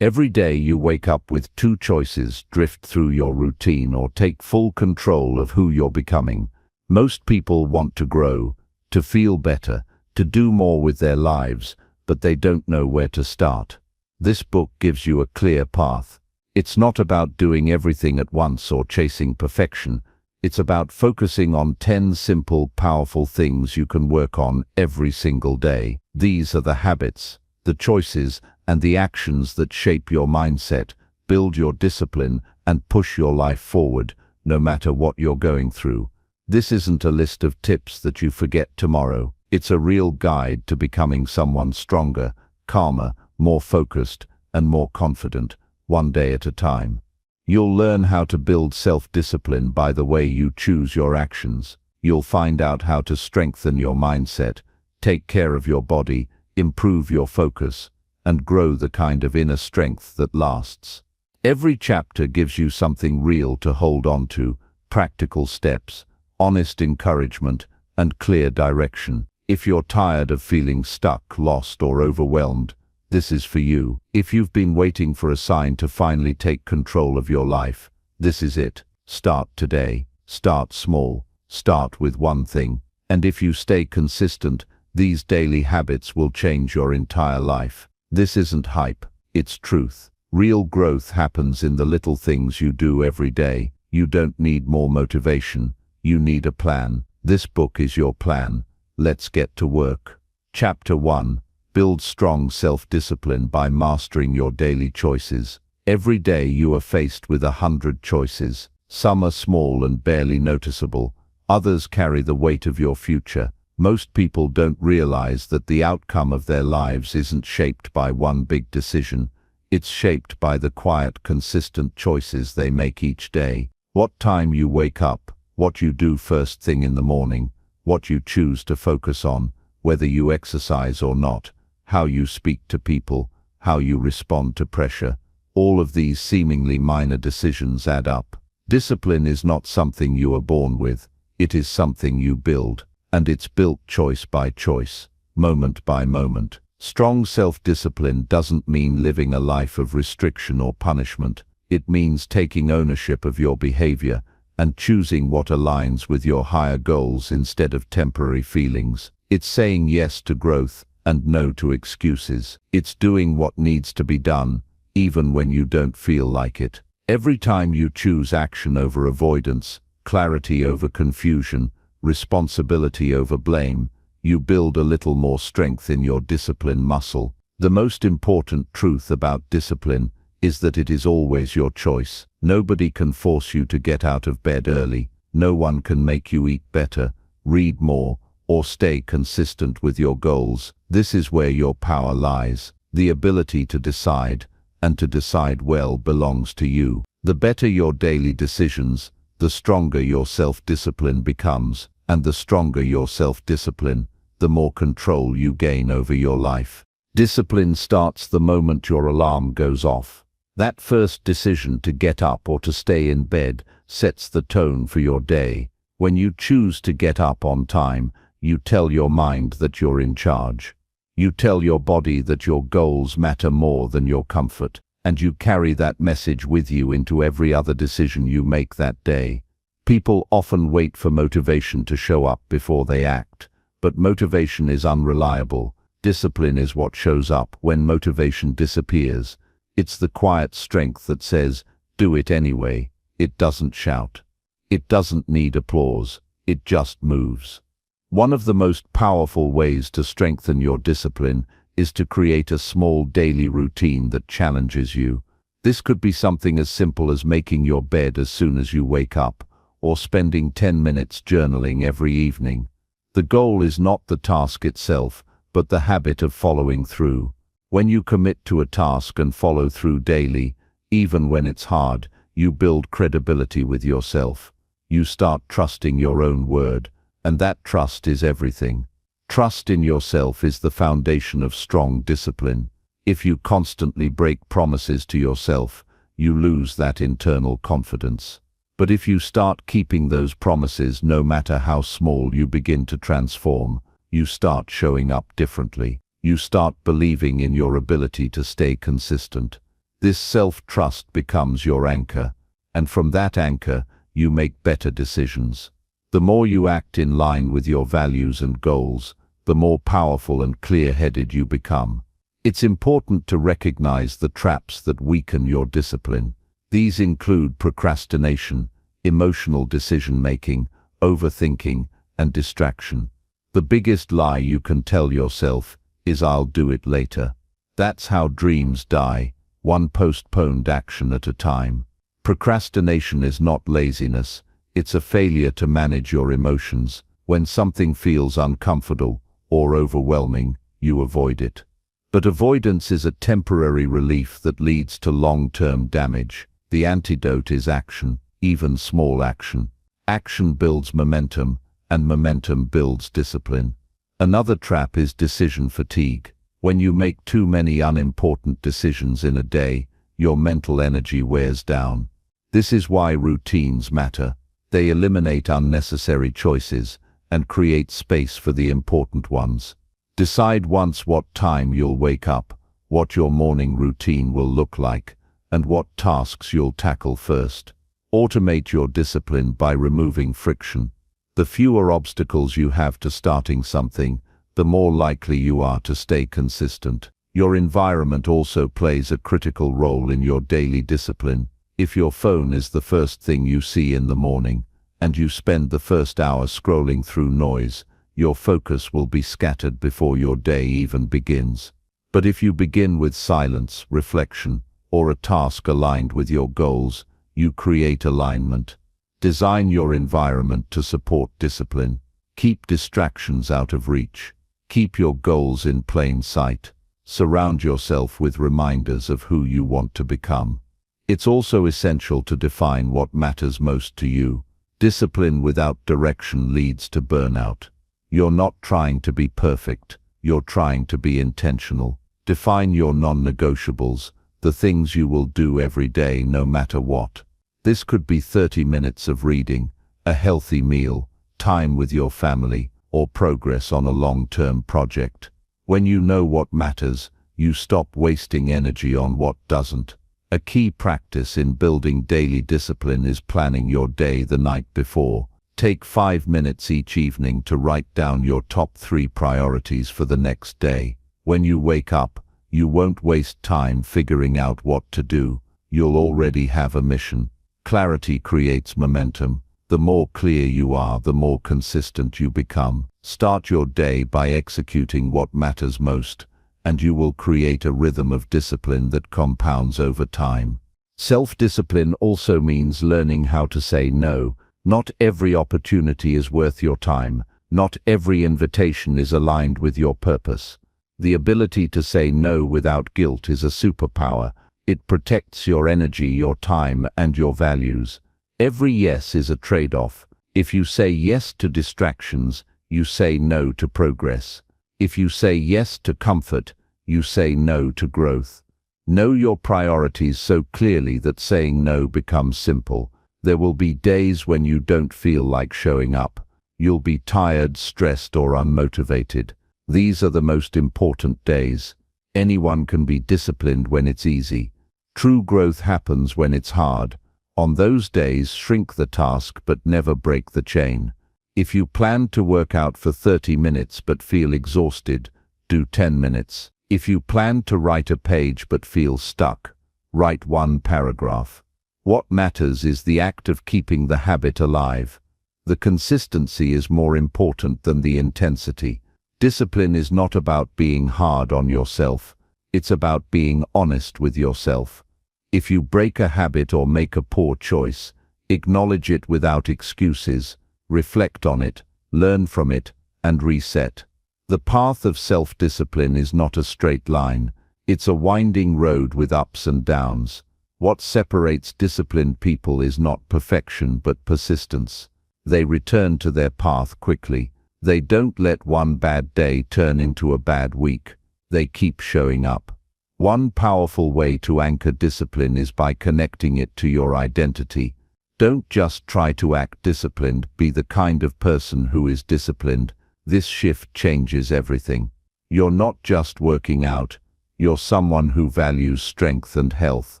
Every day you wake up with two choices: drift through your routine or take full control of who you're becoming. Most people want to grow, to feel better, to do more with their lives, but they don't know where to start. This book gives you a clear path. It's not about doing everything at once or chasing perfection. It's about focusing on 10 simple, powerful things you can work on every single day. These are the habits, the choices, and the actions that shape your mindset, build your discipline, and push your life forward, no matter what you're going through. This isn't a list of tips that you forget tomorrow. It's a real guide to becoming someone stronger, calmer, more focused, and more confident, one day at a time. You'll learn how to build self-discipline by the way you choose your actions. You'll find out how to strengthen your mindset, take care of your body, improve your focus, and grow the kind of inner strength that lasts. Every chapter gives you something real to hold on to: practical steps, honest encouragement, and clear direction. If you're tired of feeling stuck, lost, or overwhelmed, this is for you. If you've been waiting for a sign to finally take control of your life, this is it. Start today. Start small. Start with one thing. And if you stay consistent, these daily habits will change your entire life. This isn't hype, it's truth. Real growth happens in the little things you do every day. You don't need more motivation. You need a plan. This book is your plan. Let's get to work. Chapter 1. Build strong self-discipline by mastering your daily choices. Every day you are faced with 100 choices. Some are small and barely noticeable. Others carry the weight of your future. Most people don't realize that the outcome of their lives isn't shaped by one big decision. It's shaped by the quiet, consistent choices they make each day. What time you wake up, what you do first thing in the morning, what you choose to focus on, whether you exercise or not, how you speak to people, how you respond to pressure. All of these seemingly minor decisions add up. Discipline is not something you are born with. It is something you build, and it's built choice by choice, moment by moment. Strong self-discipline doesn't mean living a life of restriction or punishment. It means taking ownership of your behavior and choosing what aligns with your higher goals instead of temporary feelings. It's saying yes to growth and no to excuses. It's doing what needs to be done, even when you don't feel like it. Every time you choose action over avoidance, clarity over confusion, responsibility over blame, you build a little more strength in your discipline muscle. The most important truth about discipline is that it is always your choice. Nobody can force you to get out of bed early. No one can make you eat better, read more, or stay consistent with your goals. This is where your power lies. The ability to decide, and to decide well, belongs to you. The better your daily decisions, the stronger your self-discipline becomes, and the stronger your self-discipline, the more control you gain over your life. Discipline starts the moment your alarm goes off. That first decision to get up or to stay in bed sets the tone for your day. When you choose to get up on time, you tell your mind that you're in charge. You tell your body that your goals matter more than your comfort, and you carry that message with you into every other decision you make that day. People often wait for motivation to show up before they act, but motivation is unreliable. Discipline is what shows up when motivation disappears. It's the quiet strength that says, do it anyway. It doesn't shout. It doesn't need applause. It just moves. One of the most powerful ways to strengthen your discipline is to create a small daily routine that challenges you. This could be something as simple as making your bed as soon as you wake up, or spending 10 minutes journaling every evening. The goal is not the task itself, but the habit of following through. When you commit to a task and follow through daily, even when it's hard, you build credibility with yourself. You start trusting your own word, and that trust is everything. Trust in yourself is the foundation of strong discipline. If you constantly break promises to yourself, you lose that internal confidence. But if you start keeping those promises, no matter how small, you begin to transform. You start showing up differently. You start believing in your ability to stay consistent. This self-trust becomes your anchor, and from that anchor, you make better decisions. The more you act in line with your values and goals, the more powerful and clear-headed you become. It's important to recognize the traps that weaken your discipline. These include procrastination, emotional decision-making, overthinking, and distraction. The biggest lie you can tell yourself is "I'll do it later." That's how dreams die, one postponed action at a time. Procrastination is not laziness, it's a failure to manage your emotions. When something feels uncomfortable or overwhelming, you avoid it. But avoidance is a temporary relief that leads to long-term damage. The antidote is action, even small action. Action builds momentum, and momentum builds discipline. Another trap is decision fatigue. When you make too many unimportant decisions in a day, your mental energy wears down. This is why routines matter. They eliminate unnecessary choices and create space for the important ones. Decide once what time you'll wake up, what your morning routine will look like, and what tasks you'll tackle first. Automate your discipline by removing friction. The fewer obstacles you have to starting something, the more likely you are to stay consistent. Your environment also plays a critical role in your daily discipline. If your phone is the first thing you see in the morning, and you spend the first hour scrolling through noise, your focus will be scattered before your day even begins. But if you begin with silence, reflection, or a task aligned with your goals, you create alignment. Design your environment to support discipline. Keep distractions out of reach. Keep your goals in plain sight. Surround yourself with reminders of who you want to become. It's also essential to define what matters most to you. Discipline without direction leads to burnout. You're not trying to be perfect, you're trying to be intentional. Define your non-negotiables, the things you will do every day no matter what. This could be 30 minutes of reading, a healthy meal, time with your family, or progress on a long-term project. When you know what matters, you stop wasting energy on what doesn't. A key practice in building daily discipline is planning your day the night before. Take 5 minutes each evening to write down your top 3 priorities for the next day. When you wake up, you won't waste time figuring out what to do. You'll already have a mission. Clarity creates momentum. The more clear you are, the more consistent you become. Start your day by executing what matters most, and you will create a rhythm of discipline that compounds over time. Self-discipline also means learning how to say no. Not every opportunity is worth your time. Not every invitation is aligned with your purpose. The ability to say no without guilt is a superpower. It protects your energy, your time, and your values. Every yes is a trade-off. If you say yes to distractions, you say no to progress. If you say yes to comfort, you say no to growth. Know your priorities so clearly that saying no becomes simple. There will be days when you don't feel like showing up. You'll be tired, stressed, or unmotivated. These are the most important days. Anyone can be disciplined when it's easy. True growth happens when it's hard. On those days, shrink the task but never break the chain. If you plan to work out for 30 minutes but feel exhausted, do 10 minutes. If you plan to write a page but feel stuck, write 1 paragraph. What matters is the act of keeping the habit alive. The consistency is more important than the intensity. Discipline is not about being hard on yourself. It's about being honest with yourself. If you break a habit or make a poor choice, acknowledge it without excuses. Reflect on it, learn from it, and reset. The path of self-discipline is not a straight line. It's a winding road with ups and downs. What separates disciplined people is not perfection but persistence. They return to their path quickly. They don't let one bad day turn into a bad week. They keep showing up. One powerful way to anchor discipline is by connecting it to your identity. Don't just try to act disciplined, be the kind of person who is disciplined. This shift changes everything. You're not just working out, You're someone who values strength and health.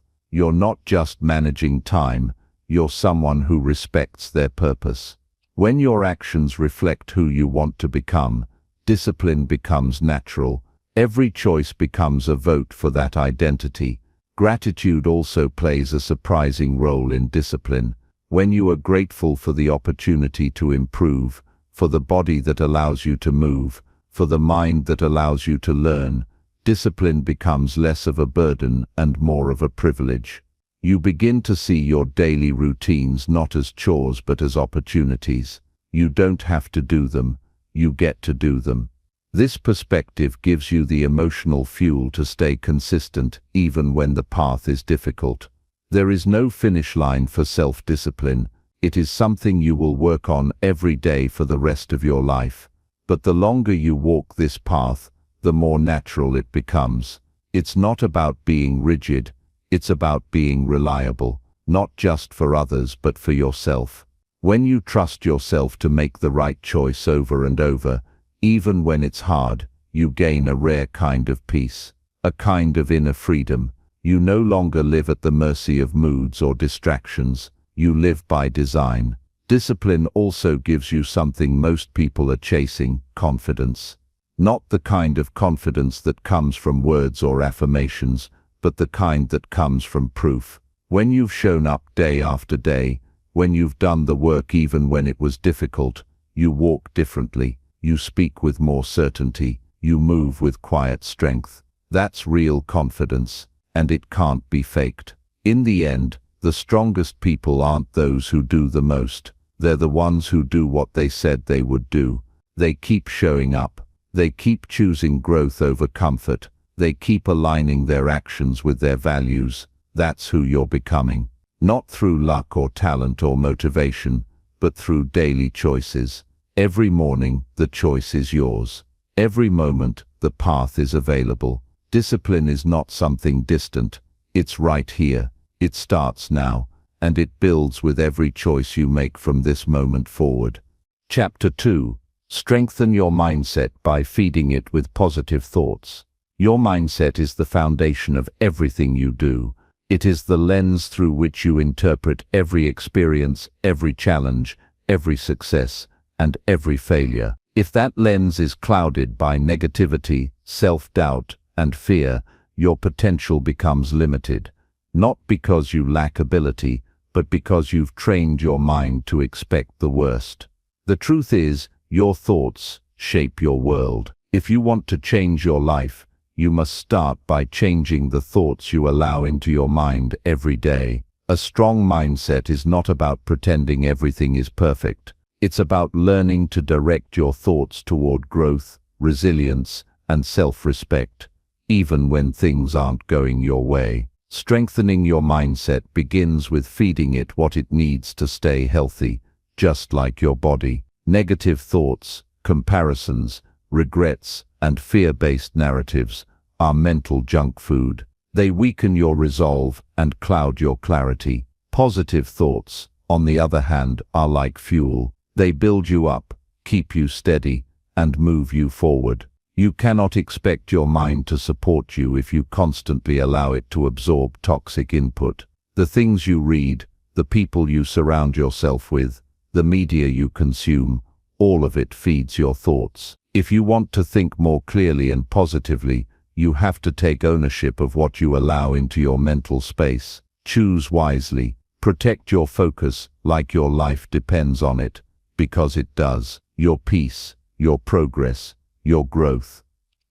You're not just managing time, you're someone who respects their purpose. When your actions reflect who you want to become, discipline becomes natural. Every choice becomes a vote for that identity. Gratitude also plays a surprising role in discipline. When you are grateful for the opportunity to improve, for the body that allows you to move, for the mind that allows you to learn, discipline becomes less of a burden and more of a privilege. You begin to see your daily routines not as chores but as opportunities. You don't have to do them, you get to do them. This perspective gives you the emotional fuel to stay consistent even when the path is difficult. There is no finish line for self-discipline. It is something you will work on every day for the rest of your life. But the longer you walk this path, the more natural it becomes. It's not about being rigid, it's about being reliable, not just for others but for yourself. When you trust yourself to make the right choice over and over, even when it's hard, you gain a rare kind of peace, a kind of inner freedom. You no longer live at the mercy of moods or distractions, you live by design. Discipline also gives you something most people are chasing: confidence. Not the kind of confidence that comes from words or affirmations, but the kind that comes from proof. When you've shown up day after day, when you've done the work even when it was difficult, you walk differently. You speak with more certainty, you move with quiet strength. That's real confidence, and it can't be faked. In the end, the strongest people aren't those who do the most. They're the ones who do what they said they would do. They keep showing up. They keep choosing growth over comfort. They keep aligning their actions with their values. That's who you're becoming. Not through luck or talent or motivation, but through daily choices. Every morning, the choice is yours. Every moment, the path is available. Discipline is not something distant. It's right here. It starts now, and it builds with every choice you make from this moment forward. Chapter 2. Strengthen your mindset by feeding it with positive thoughts. Your mindset is the foundation of everything you do. It is the lens through which you interpret every experience, every challenge, every success, and every failure. If that lens is clouded by negativity, self-doubt, and fear, your potential becomes limited. Not because you lack ability, but because you've trained your mind to expect the worst. The truth is, your thoughts shape your world. If you want to change your life, you must start by changing the thoughts you allow into your mind every day. A strong mindset is not about pretending everything is perfect. It's about learning to direct your thoughts toward growth, resilience, and self-respect, even when things aren't going your way. Strengthening your mindset begins with feeding it what it needs to stay healthy, just like your body. Negative thoughts, comparisons, regrets, and fear-based narratives are mental junk food. They weaken your resolve and cloud your clarity. Positive thoughts, on the other hand, are like fuel. They build you up, keep you steady, and move you forward. You cannot expect your mind to support you if you constantly allow it to absorb toxic input. The things you read, the people you surround yourself with, the media you consume, all of it feeds your thoughts. If you want to think more clearly and positively, you have to take ownership of what you allow into your mental space. Choose wisely. Protect your focus like your life depends on it, because it does. Your peace, your progress, your growth.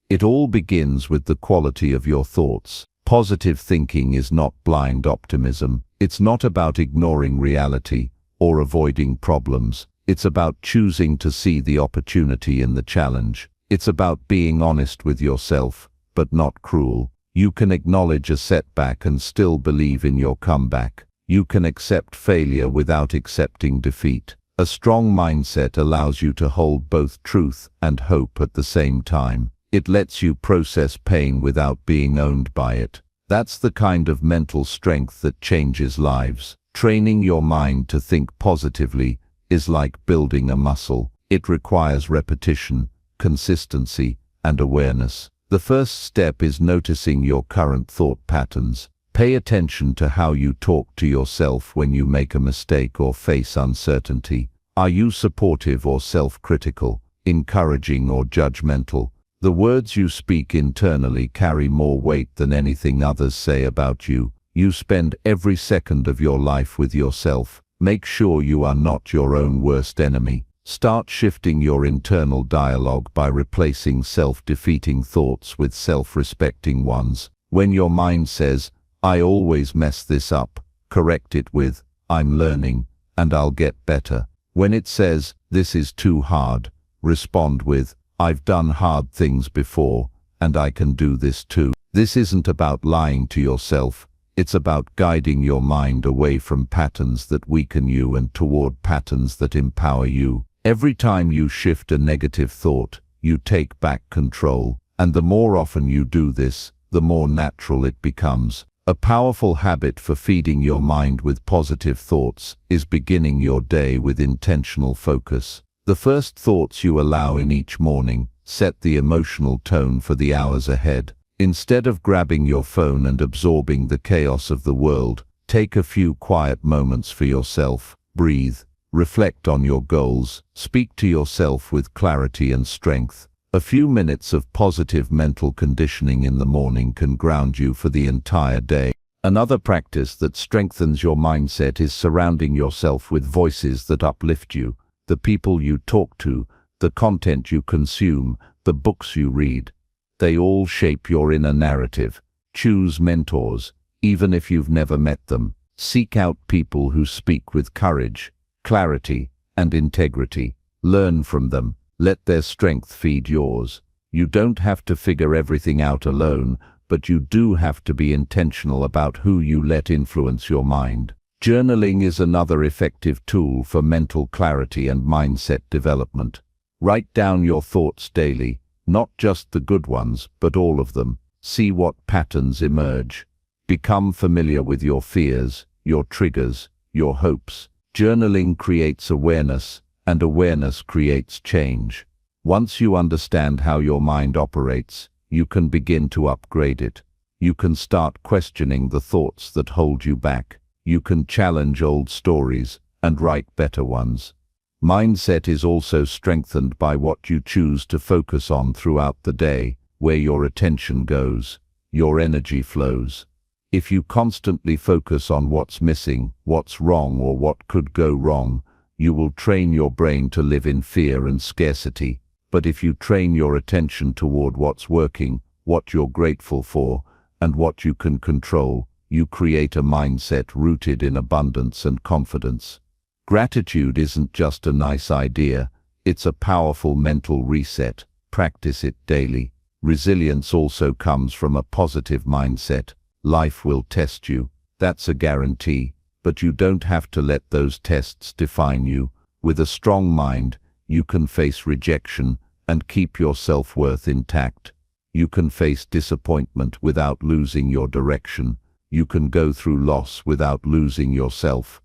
It all begins with the quality of your thoughts. Positive thinking is not blind optimism. It's not about ignoring reality or avoiding problems. It's about choosing to see the opportunity in the challenge. It's about being honest with yourself, but not cruel. You can acknowledge a setback and still believe in your comeback. You can accept failure without accepting defeat. A strong mindset allows you to hold both truth and hope at the same time. It lets you process pain without being owned by it. That's the kind of mental strength that changes lives. Training your mind to think positively is like building a muscle. It requires repetition, consistency, and awareness. The first step is noticing your current thought patterns. Pay attention to how you talk to yourself when you make a mistake or face uncertainty. Are you supportive or self-critical, encouraging or judgmental? The words you speak internally carry more weight than anything others say about you. You spend every second of your life with yourself. Make sure you are not your own worst enemy. Start shifting your internal dialogue by replacing self-defeating thoughts with self-respecting ones. When your mind says, "I always mess this up," correct it with, "I'm learning, and I'll get better." When it says, "This is too hard," respond with, "I've done hard things before, and I can do this too." This isn't about lying to yourself. It's about guiding your mind away from patterns that weaken you and toward patterns that empower you. Every time you shift a negative thought, you take back control, and the more often you do this, the more natural it becomes. A powerful habit for feeding your mind with positive thoughts is beginning your day with intentional focus. The first thoughts you allow in each morning set the emotional tone for the hours ahead. Instead of grabbing your phone and absorbing the chaos of the world, take a few quiet moments for yourself. Breathe. Reflect on your goals. Speak to yourself with clarity and strength. A few minutes of positive mental conditioning in the morning can ground you for the entire day. Another practice that strengthens your mindset is surrounding yourself with voices that uplift you. The people you talk to, the content you consume, the books you read. They all shape your inner narrative. Choose mentors, even if you've never met them. Seek out people who speak with courage, clarity, and integrity. Learn from them. Let their strength feed yours. You don't have to figure everything out alone, but you do have to be intentional about who you let influence your mind. Journaling is another effective tool for mental clarity and mindset development. Write down your thoughts daily, not just the good ones, but all of them. See what patterns emerge. Become familiar with your fears, your triggers, your hopes. Journaling creates awareness, and awareness creates change. Once you understand how your mind operates, you can begin to upgrade it. You can start questioning the thoughts that hold you back. You can challenge old stories and write better ones. Mindset is also strengthened by what you choose to focus on throughout the day. Where your attention goes, your energy flows. If you constantly focus on what's missing, what's wrong, or what could go wrong, you will train your brain to live in fear and scarcity. But if you train your attention toward what's working, what you're grateful for, and what you can control, you create a mindset rooted in abundance and confidence. Gratitude isn't just a nice idea, it's a powerful mental reset. Practice it daily. Resilience also comes from a positive mindset. Life will test you, that's a guarantee, but you don't have to let those tests define you. With a strong mind, you can face rejection and keep your self-worth intact. You can face disappointment without losing your direction. You can go through loss without losing yourself.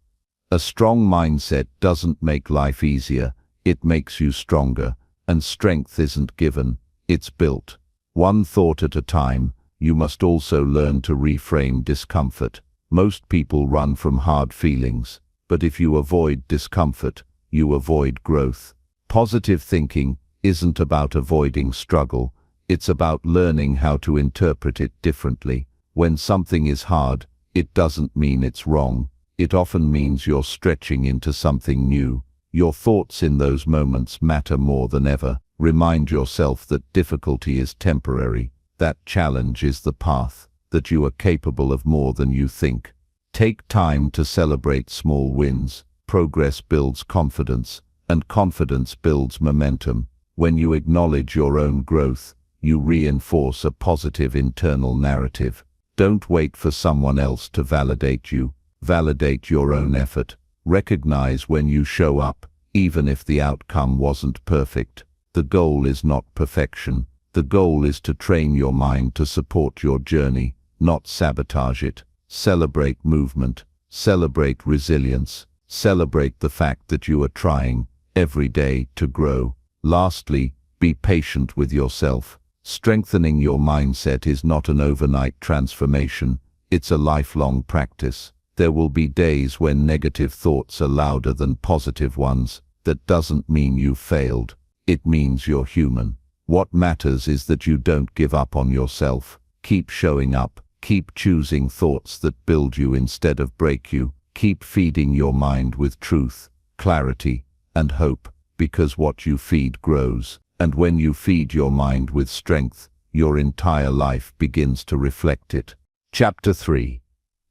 A strong mindset doesn't make life easier, it makes you stronger, and strength isn't given, it's built. One thought at a time. You must also learn to reframe discomfort. Most people run from hard feelings, but if you avoid discomfort, you avoid growth. Positive thinking isn't about avoiding struggle, it's about learning how to interpret it differently. When something is hard, it doesn't mean it's wrong. It often means you're stretching into something new. Your thoughts in those moments matter more than ever. Remind yourself that difficulty is temporary, that challenge is the path, that you are capable of more than you think. Take time to celebrate small wins. Progress builds confidence, and confidence builds momentum. When you acknowledge your own growth, you reinforce a positive internal narrative. Don't wait for someone else to validate you. Validate your own effort. Recognize when you show up, even if the outcome wasn't perfect. The goal is not perfection. The goal is to train your mind to support your journey, not sabotage it. Celebrate movement. Celebrate resilience. Celebrate the fact that you are trying every day to grow. Lastly, be patient with yourself. Strengthening your mindset is not an overnight transformation, it's a lifelong practice. There will be days when negative thoughts are louder than positive ones. That doesn't mean you failed. It means you're human. What matters is that you don't give up on yourself. Keep showing up. Keep choosing thoughts that build you instead of break you. Keep feeding your mind with truth, clarity, and hope, because what you feed grows. And when you feed your mind with strength, your entire life begins to reflect it. Chapter 3.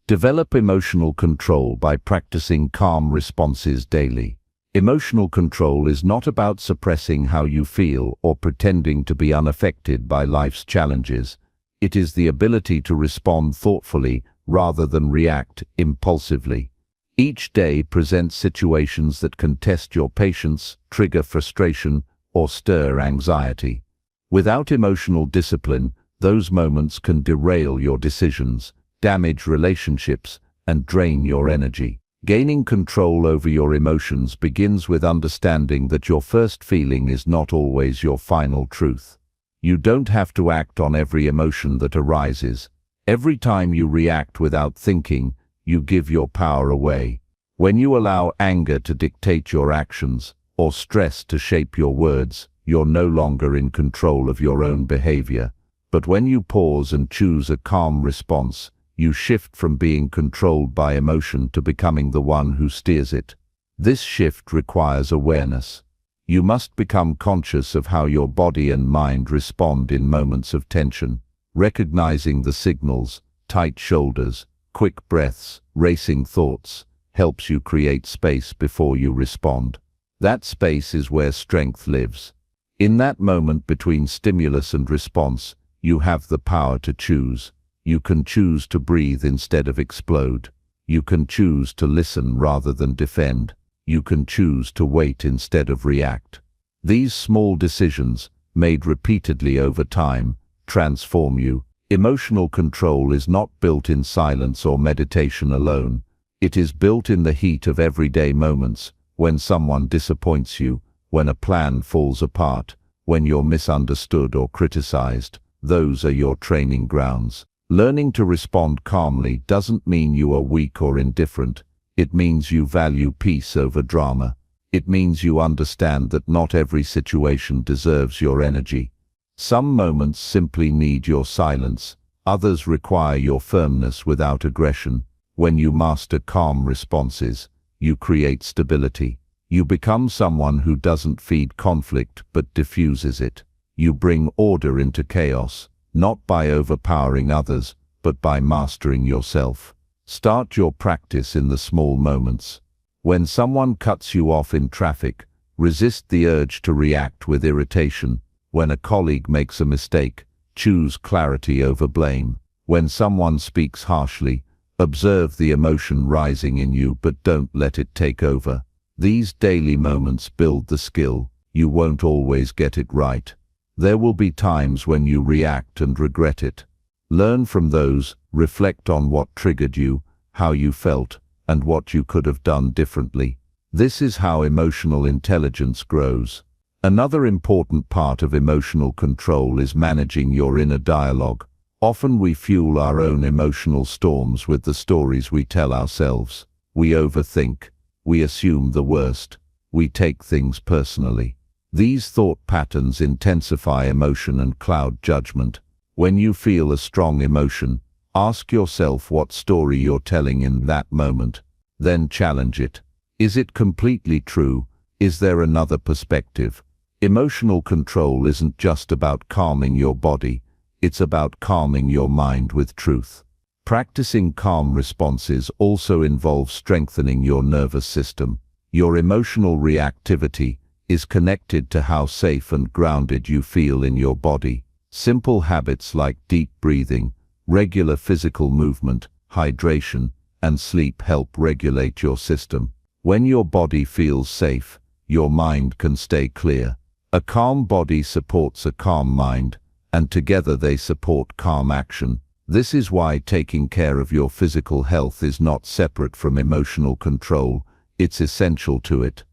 Develop emotional control by practicing calm responses daily. Emotional control is not about suppressing how you feel or pretending to be unaffected by life's challenges. It is the ability to respond thoughtfully rather than react impulsively. Each day presents situations that can test your patience, trigger frustration, or stir anxiety. Without emotional discipline, those moments can derail your decisions, damage relationships, and drain your energy. Gaining control over your emotions begins with understanding that your first feeling is not always your final truth. You don't have to act on every emotion that arises. Every time you react without thinking, you give your power away. When you allow anger to dictate your actions, or stress to shape your words, you're no longer in control of your own behavior. But when you pause and choose a calm response, you shift from being controlled by emotion to becoming the one who steers it. This shift requires awareness. You must become conscious of how your body and mind respond in moments of tension. Recognizing the signals, tight shoulders, quick breaths, racing thoughts, helps you create space before you respond. That space is where strength lives. In that moment between stimulus and response, you have the power to choose. You can choose to breathe instead of explode. You can choose to listen rather than defend. You can choose to wait instead of react. These small decisions, made repeatedly over time, transform you. Emotional control is not built in silence or meditation alone. It is built in the heat of everyday moments, when someone disappoints you, when a plan falls apart, when you're misunderstood or criticized. Those are your training grounds. Learning to respond calmly doesn't mean you are weak or indifferent. It means you value peace over drama. It means you understand that not every situation deserves your energy. Some moments simply need your silence. Others require your firmness without aggression. When you master calm responses, you create stability. You become someone who doesn't feed conflict but diffuses it. You bring order into chaos, not by overpowering others, but by mastering yourself. Start your practice in the small moments. When someone cuts you off in traffic, resist the urge to react with irritation. When a colleague makes a mistake, choose clarity over blame. When someone speaks harshly, observe the emotion rising in you but don't let it take over. These daily moments build the skill. You won't always get it right. There will be times when you react and regret it. Learn from those, reflect on what triggered you, how you felt, and what you could have done differently. This is how emotional intelligence grows. Another important part of emotional control is managing your inner dialogue. Often we fuel our own emotional storms with the stories we tell ourselves. We overthink. We assume the worst. We take things personally. These thought patterns intensify emotion and cloud judgment. When you feel a strong emotion, ask yourself what story you're telling in that moment. Then challenge it. Is it completely true? Is there another perspective? Emotional control isn't just about calming your body, it's about calming your mind with truth. Practicing calm responses also involves strengthening your nervous system. Your emotional reactivity is connected to how safe and grounded you feel in your body. Simple habits like deep breathing, regular physical movement, hydration, and sleep help regulate your system. When your body feels safe, your mind can stay clear. A calm body supports a calm mind, and together they support calm action. This is why taking care of your physical health is not separate from emotional control, it's essential to it.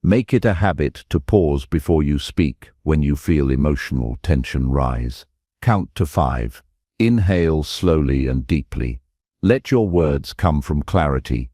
Make it a habit to pause before you speak when you feel emotional tension rise. Count to 5. Inhale slowly and deeply. Let your words come from clarity,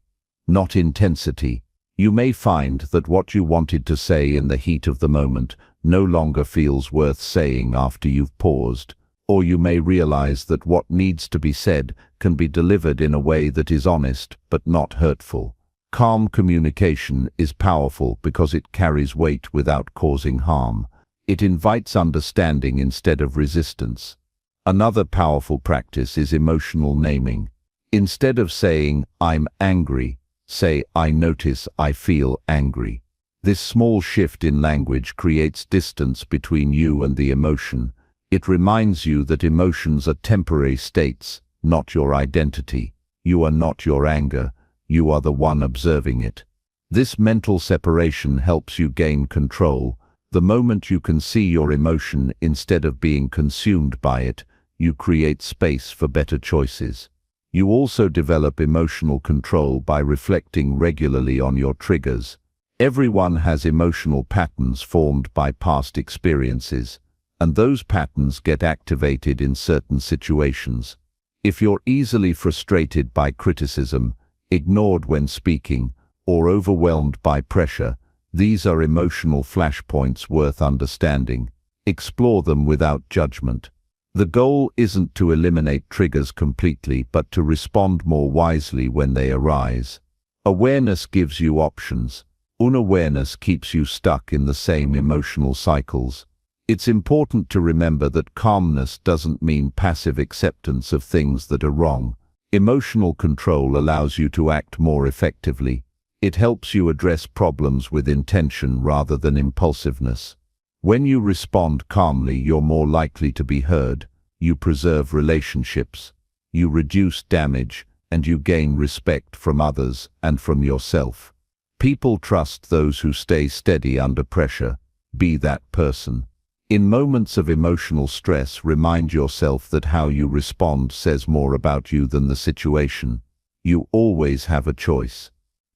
not intensity. You may find that what you wanted to say in the heat of the moment no longer feels worth saying after you've paused, or you may realize that what needs to be said can be delivered in a way that is honest but not hurtful. Calm communication is powerful because it carries weight without causing harm. It invites understanding instead of resistance. Another powerful practice is emotional naming. Instead of saying, "I'm angry," say, "I notice I feel angry." This small shift in language creates distance between you and the emotion. It reminds you that emotions are temporary states, not your identity. You are not your anger. You are the one observing it. This mental separation helps you gain control. The moment you can see your emotion instead of being consumed by it, you create space for better choices. You also develop emotional control by reflecting regularly on your triggers. Everyone has emotional patterns formed by past experiences, and those patterns get activated in certain situations. If you're easily frustrated by criticism, ignored when speaking, or overwhelmed by pressure, these are emotional flashpoints worth understanding. Explore them without judgment. The goal isn't to eliminate triggers completely, but to respond more wisely when they arise. Awareness gives you options. Unawareness keeps you stuck in the same emotional cycles. It's important to remember that calmness doesn't mean passive acceptance of things that are wrong. Emotional control allows you to act more effectively. It helps you address problems with intention rather than impulsiveness. When you respond calmly, you're more likely to be heard. You preserve relationships. You reduce damage, and you gain respect from others and from yourself. People trust those who stay steady under pressure. Be that person. In moments of emotional stress, remind yourself that how you respond says more about you than the situation. You always have a choice.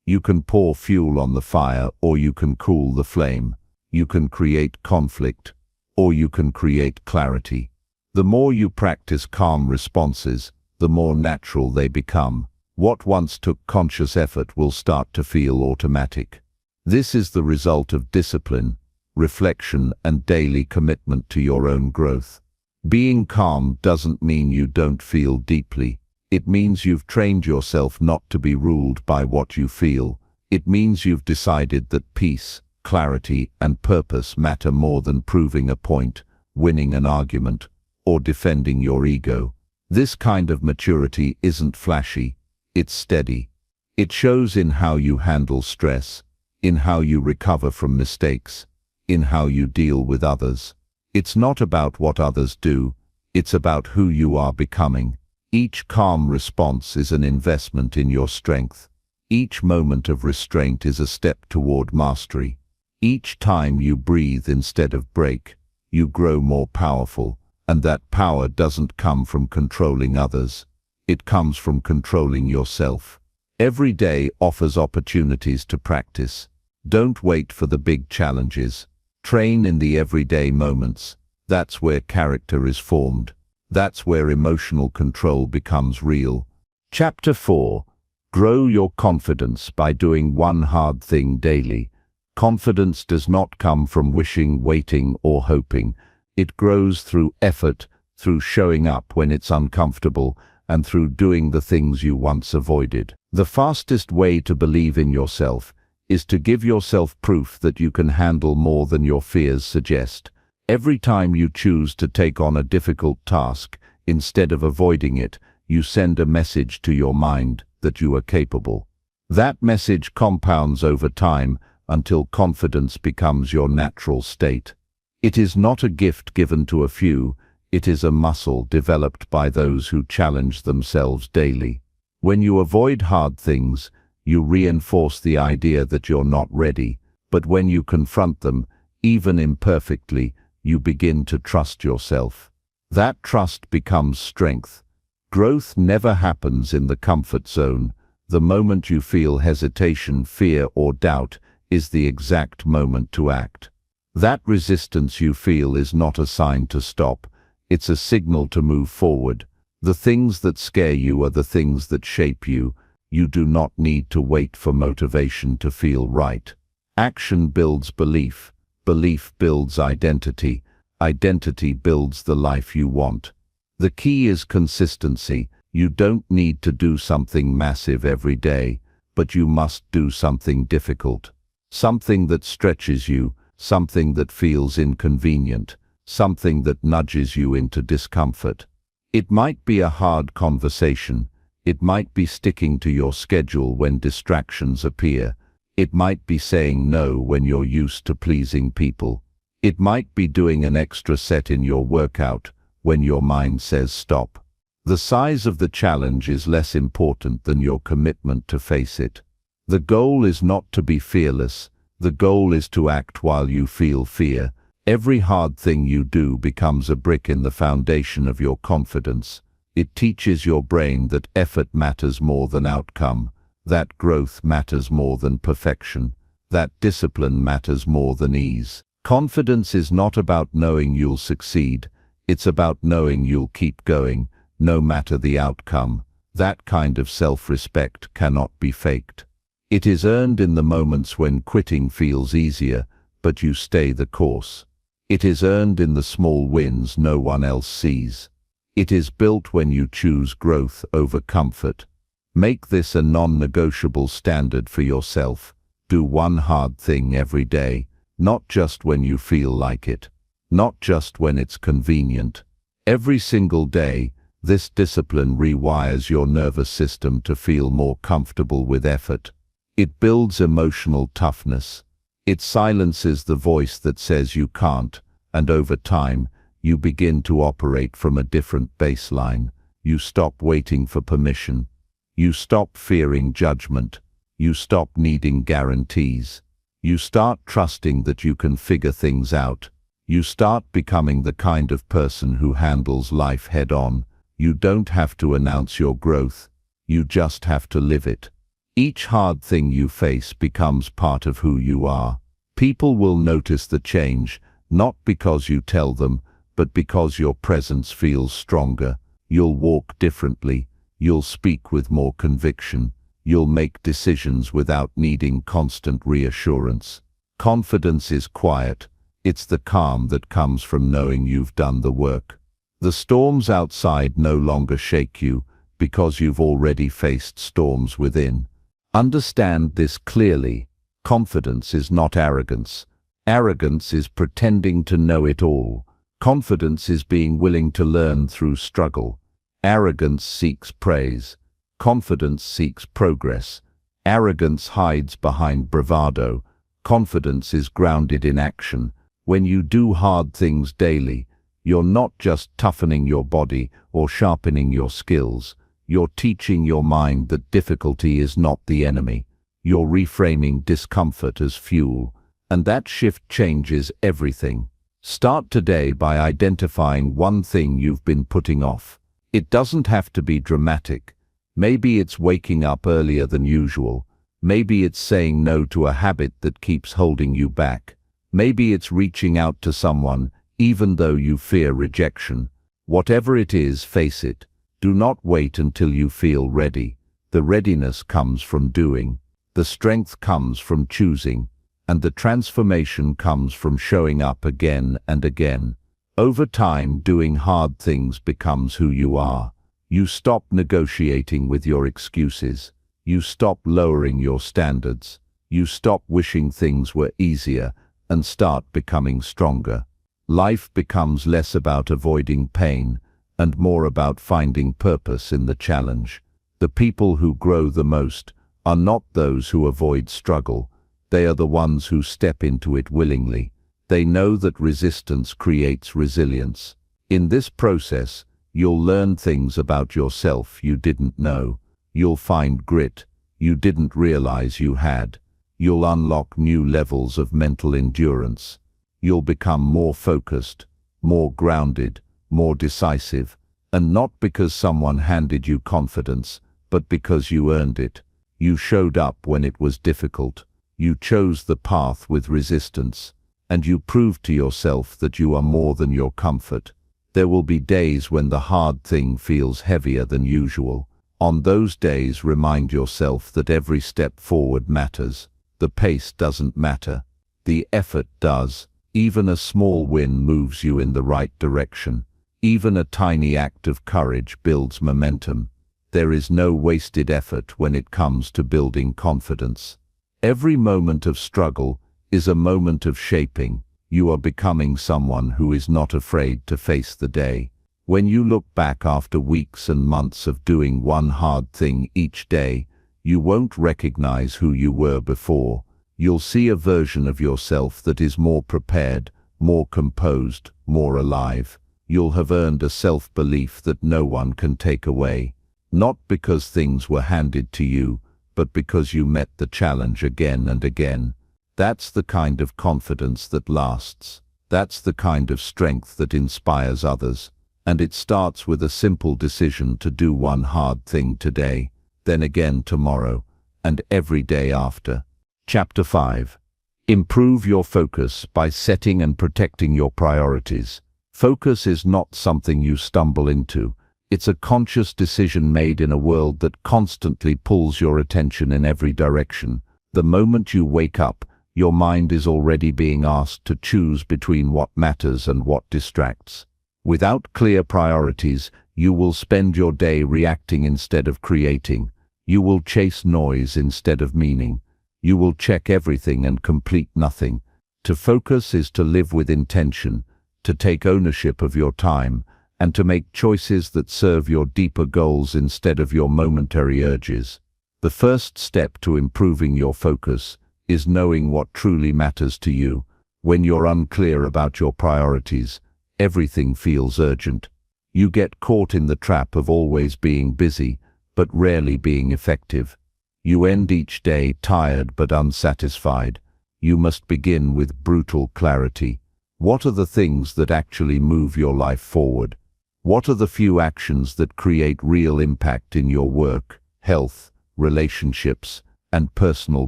You can pour fuel on the fire, or you can cool the flame. You can create conflict, or you can create clarity. The more you practice calm responses, the more natural they become. What once took conscious effort will start to feel automatic. This is the result of discipline, reflection, and daily commitment to your own growth. Being calm doesn't mean you don't feel deeply. It means you've trained yourself not to be ruled by what you feel. It means you've decided that peace, clarity, and purpose matter more than proving a point, winning an argument, or defending your ego. This kind of maturity isn't flashy, it's steady. It shows in how you handle stress, in how you recover from mistakes, in how you deal with others. It's not about what others do, it's about who you are becoming. Each calm response is an investment in your strength. Each moment of restraint is a step toward mastery. Each time you breathe instead of break, you grow more powerful, and that power doesn't come from controlling others. It comes from controlling yourself. Every day offers opportunities to practice. Don't wait for the big challenges. Train in the everyday moments. That's where character is formed. That's where emotional control becomes real. Chapter 4. Grow your confidence by doing one hard thing daily. Confidence does not come from wishing, waiting, or hoping. It grows through effort, through showing up when it's uncomfortable, and through doing the things you once avoided. The fastest way to believe in yourself is to give yourself proof that you can handle more than your fears suggest. Every time you choose to take on a difficult task, instead of avoiding it, you send a message to your mind that you are capable. That message compounds over time until confidence becomes your natural state. It is not a gift given to a few, it is a muscle developed by those who challenge themselves daily. When you avoid hard things, you reinforce the idea that you're not ready, but when you confront them, even imperfectly, you begin to trust yourself. That trust becomes strength. Growth never happens in the comfort zone. The moment you feel hesitation, fear, or doubt is the exact moment to act. That resistance you feel is not a sign to stop. It's a signal to move forward. The things that scare you are the things that shape you. You do not need to wait for motivation to feel right. Action builds belief. Belief builds identity. Identity builds the life you want. The key is consistency. You don't need to do something massive every day, but you must do something difficult. Something that stretches you, something that feels inconvenient, something that nudges you into discomfort. It might be a hard conversation. It might be sticking to your schedule when distractions appear. It might be saying no when you're used to pleasing people. It might be doing an extra set in your workout when your mind says stop. The size of the challenge is less important than your commitment to face it. The goal is not to be fearless. The goal is to act while you feel fear. Every hard thing you do becomes a brick in the foundation of your confidence. It teaches your brain that effort matters more than outcome, that growth matters more than perfection, that discipline matters more than ease. Confidence is not about knowing you'll succeed. It's about knowing you'll keep going, no matter the outcome. That kind of self-respect cannot be faked. It is earned in the moments when quitting feels easier, but you stay the course. It is earned in the small wins no one else sees. It is built when you choose growth over comfort. Make this a non-negotiable standard for yourself. Do one hard thing every day, not just when you feel like it, not just when it's convenient. Every single day, this discipline rewires your nervous system to feel more comfortable with effort. It builds emotional toughness. It silences the voice that says you can't, and over time, you begin to operate from a different baseline. You stop waiting for permission. You stop fearing judgment. You stop needing guarantees. You start trusting that you can figure things out. You start becoming the kind of person who handles life head-on. You don't have to announce your growth. You just have to live it. Each hard thing you face becomes part of who you are. People will notice the change, not because you tell them, but because your presence feels stronger. You'll walk differently. You'll speak with more conviction. You'll make decisions without needing constant reassurance. Confidence is quiet. It's the calm that comes from knowing you've done the work. The storms outside no longer shake you because you've already faced storms within. Understand this clearly. Confidence is not arrogance. Arrogance is pretending to know it all. Confidence is being willing to learn through struggle. Arrogance seeks praise. Confidence seeks progress. Arrogance hides behind bravado. Confidence is grounded in action. When you do hard things daily, you're not just toughening your body or sharpening your skills. You're teaching your mind that difficulty is not the enemy. You're reframing discomfort as fuel, and that shift changes everything. Start today by identifying one thing you've been putting off. It doesn't have to be dramatic. Maybe it's waking up earlier than usual. Maybe it's saying no to a habit that keeps holding you back. Maybe it's reaching out to someone, even though you fear rejection. Whatever it is, face it. Do not wait until you feel ready. The readiness comes from doing. The strength comes from choosing. And the transformation comes from showing up again and again. Over time, doing hard things becomes who you are. You stop negotiating with your excuses. You stop lowering your standards. You stop wishing things were easier and start becoming stronger. Life becomes less about avoiding pain and more about finding purpose in the challenge. The people who grow the most are not those who avoid struggle. They are the ones who step into it willingly. They know that resistance creates resilience. In this process, you'll learn things about yourself you didn't know. You'll find grit you didn't realize you had. You'll unlock new levels of mental endurance. You'll become more focused, more grounded, more decisive, and not because someone handed you confidence, but because you earned it. You showed up when it was difficult. You chose the path with resistance. And you proved to yourself that you are more than your comfort. There will be days when the hard thing feels heavier than usual. On those days, remind yourself that every step forward matters. The pace doesn't matter. The effort does. Even a small win moves you in the right direction. Even a tiny act of courage builds momentum. There is no wasted effort when it comes to building confidence. Every moment of struggle is a moment of shaping. You are becoming someone who is not afraid to face the day. When you look back after weeks and months of doing one hard thing each day, you won't recognize who you were before. You'll see a version of yourself that is more prepared, more composed, more alive. You'll have earned a self-belief that no one can take away. Not because things were handed to you, but because you met the challenge again and again. That's the kind of confidence that lasts. That's the kind of strength that inspires others. And it starts with a simple decision to do one hard thing today, then again tomorrow, and every day after. Chapter 5. Improve your focus by setting and protecting your priorities. Focus is not something you stumble into. It's a conscious decision made in a world that constantly pulls your attention in every direction. The moment you wake up, your mind is already being asked to choose between what matters and what distracts. Without clear priorities, you will spend your day reacting instead of creating. You will chase noise instead of meaning. You will check everything and complete nothing. To focus is to live with intention, to take ownership of your time, and to make choices that serve your deeper goals instead of your momentary urges. The first step to improving your focus is knowing what truly matters to you. When you're unclear about your priorities, everything feels urgent. You get caught in the trap of always being busy, but rarely being effective. You end each day tired but unsatisfied. You must begin with brutal clarity. What are the things that actually move your life forward? What are the few actions that create real impact in your work, health, relationships, and personal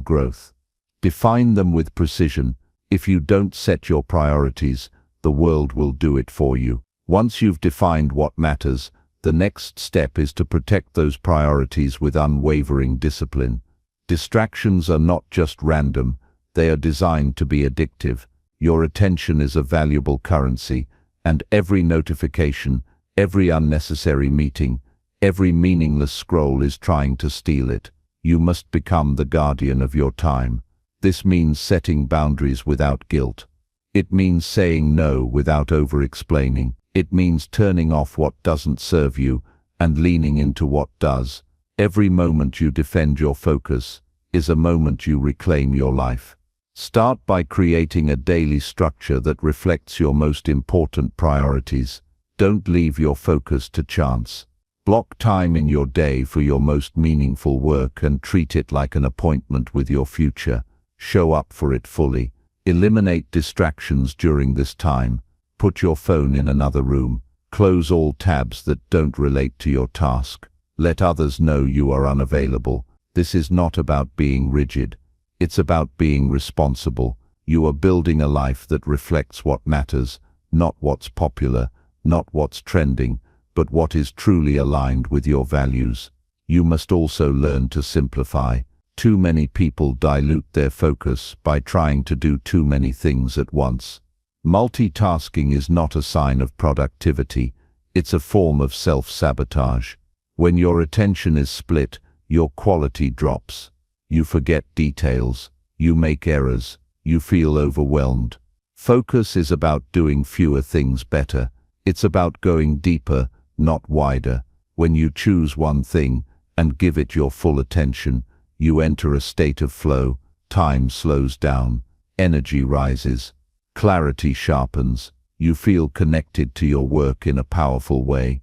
growth? Define them with precision. If you don't set your priorities, the world will do it for you. Once you've defined what matters, the next step is to protect those priorities with unwavering discipline. Distractions are not just random, they are designed to be addictive. Your attention is a valuable currency, and every notification, every unnecessary meeting, every meaningless scroll is trying to steal it. You must become the guardian of your time. This means setting boundaries without guilt. It means saying no without over-explaining. It means turning off what doesn't serve you and leaning into what does. Every moment you defend your focus is a moment you reclaim your life. Start by creating a daily structure that reflects your most important priorities. Don't leave your focus to chance. Block time in your day for your most meaningful work and treat it like an appointment with your future. Show up for it fully. Eliminate distractions during this time. Put your phone in another room. Close all tabs that don't relate to your task. Let others know you are unavailable. This is not about being rigid. It's about being responsible. You are building a life that reflects what matters, not what's popular, not what's trending, but what is truly aligned with your values. You must also learn to simplify. Too many people dilute their focus by trying to do too many things at once. Multitasking is not a sign of productivity, it's a form of self-sabotage. When your attention is split, your quality drops. You forget details, you make errors, you feel overwhelmed. Focus is about doing fewer things better. It's about going deeper, not wider. When you choose one thing and give it your full attention, you enter a state of flow. Time slows down, energy rises, clarity sharpens. You feel connected to your work in a powerful way.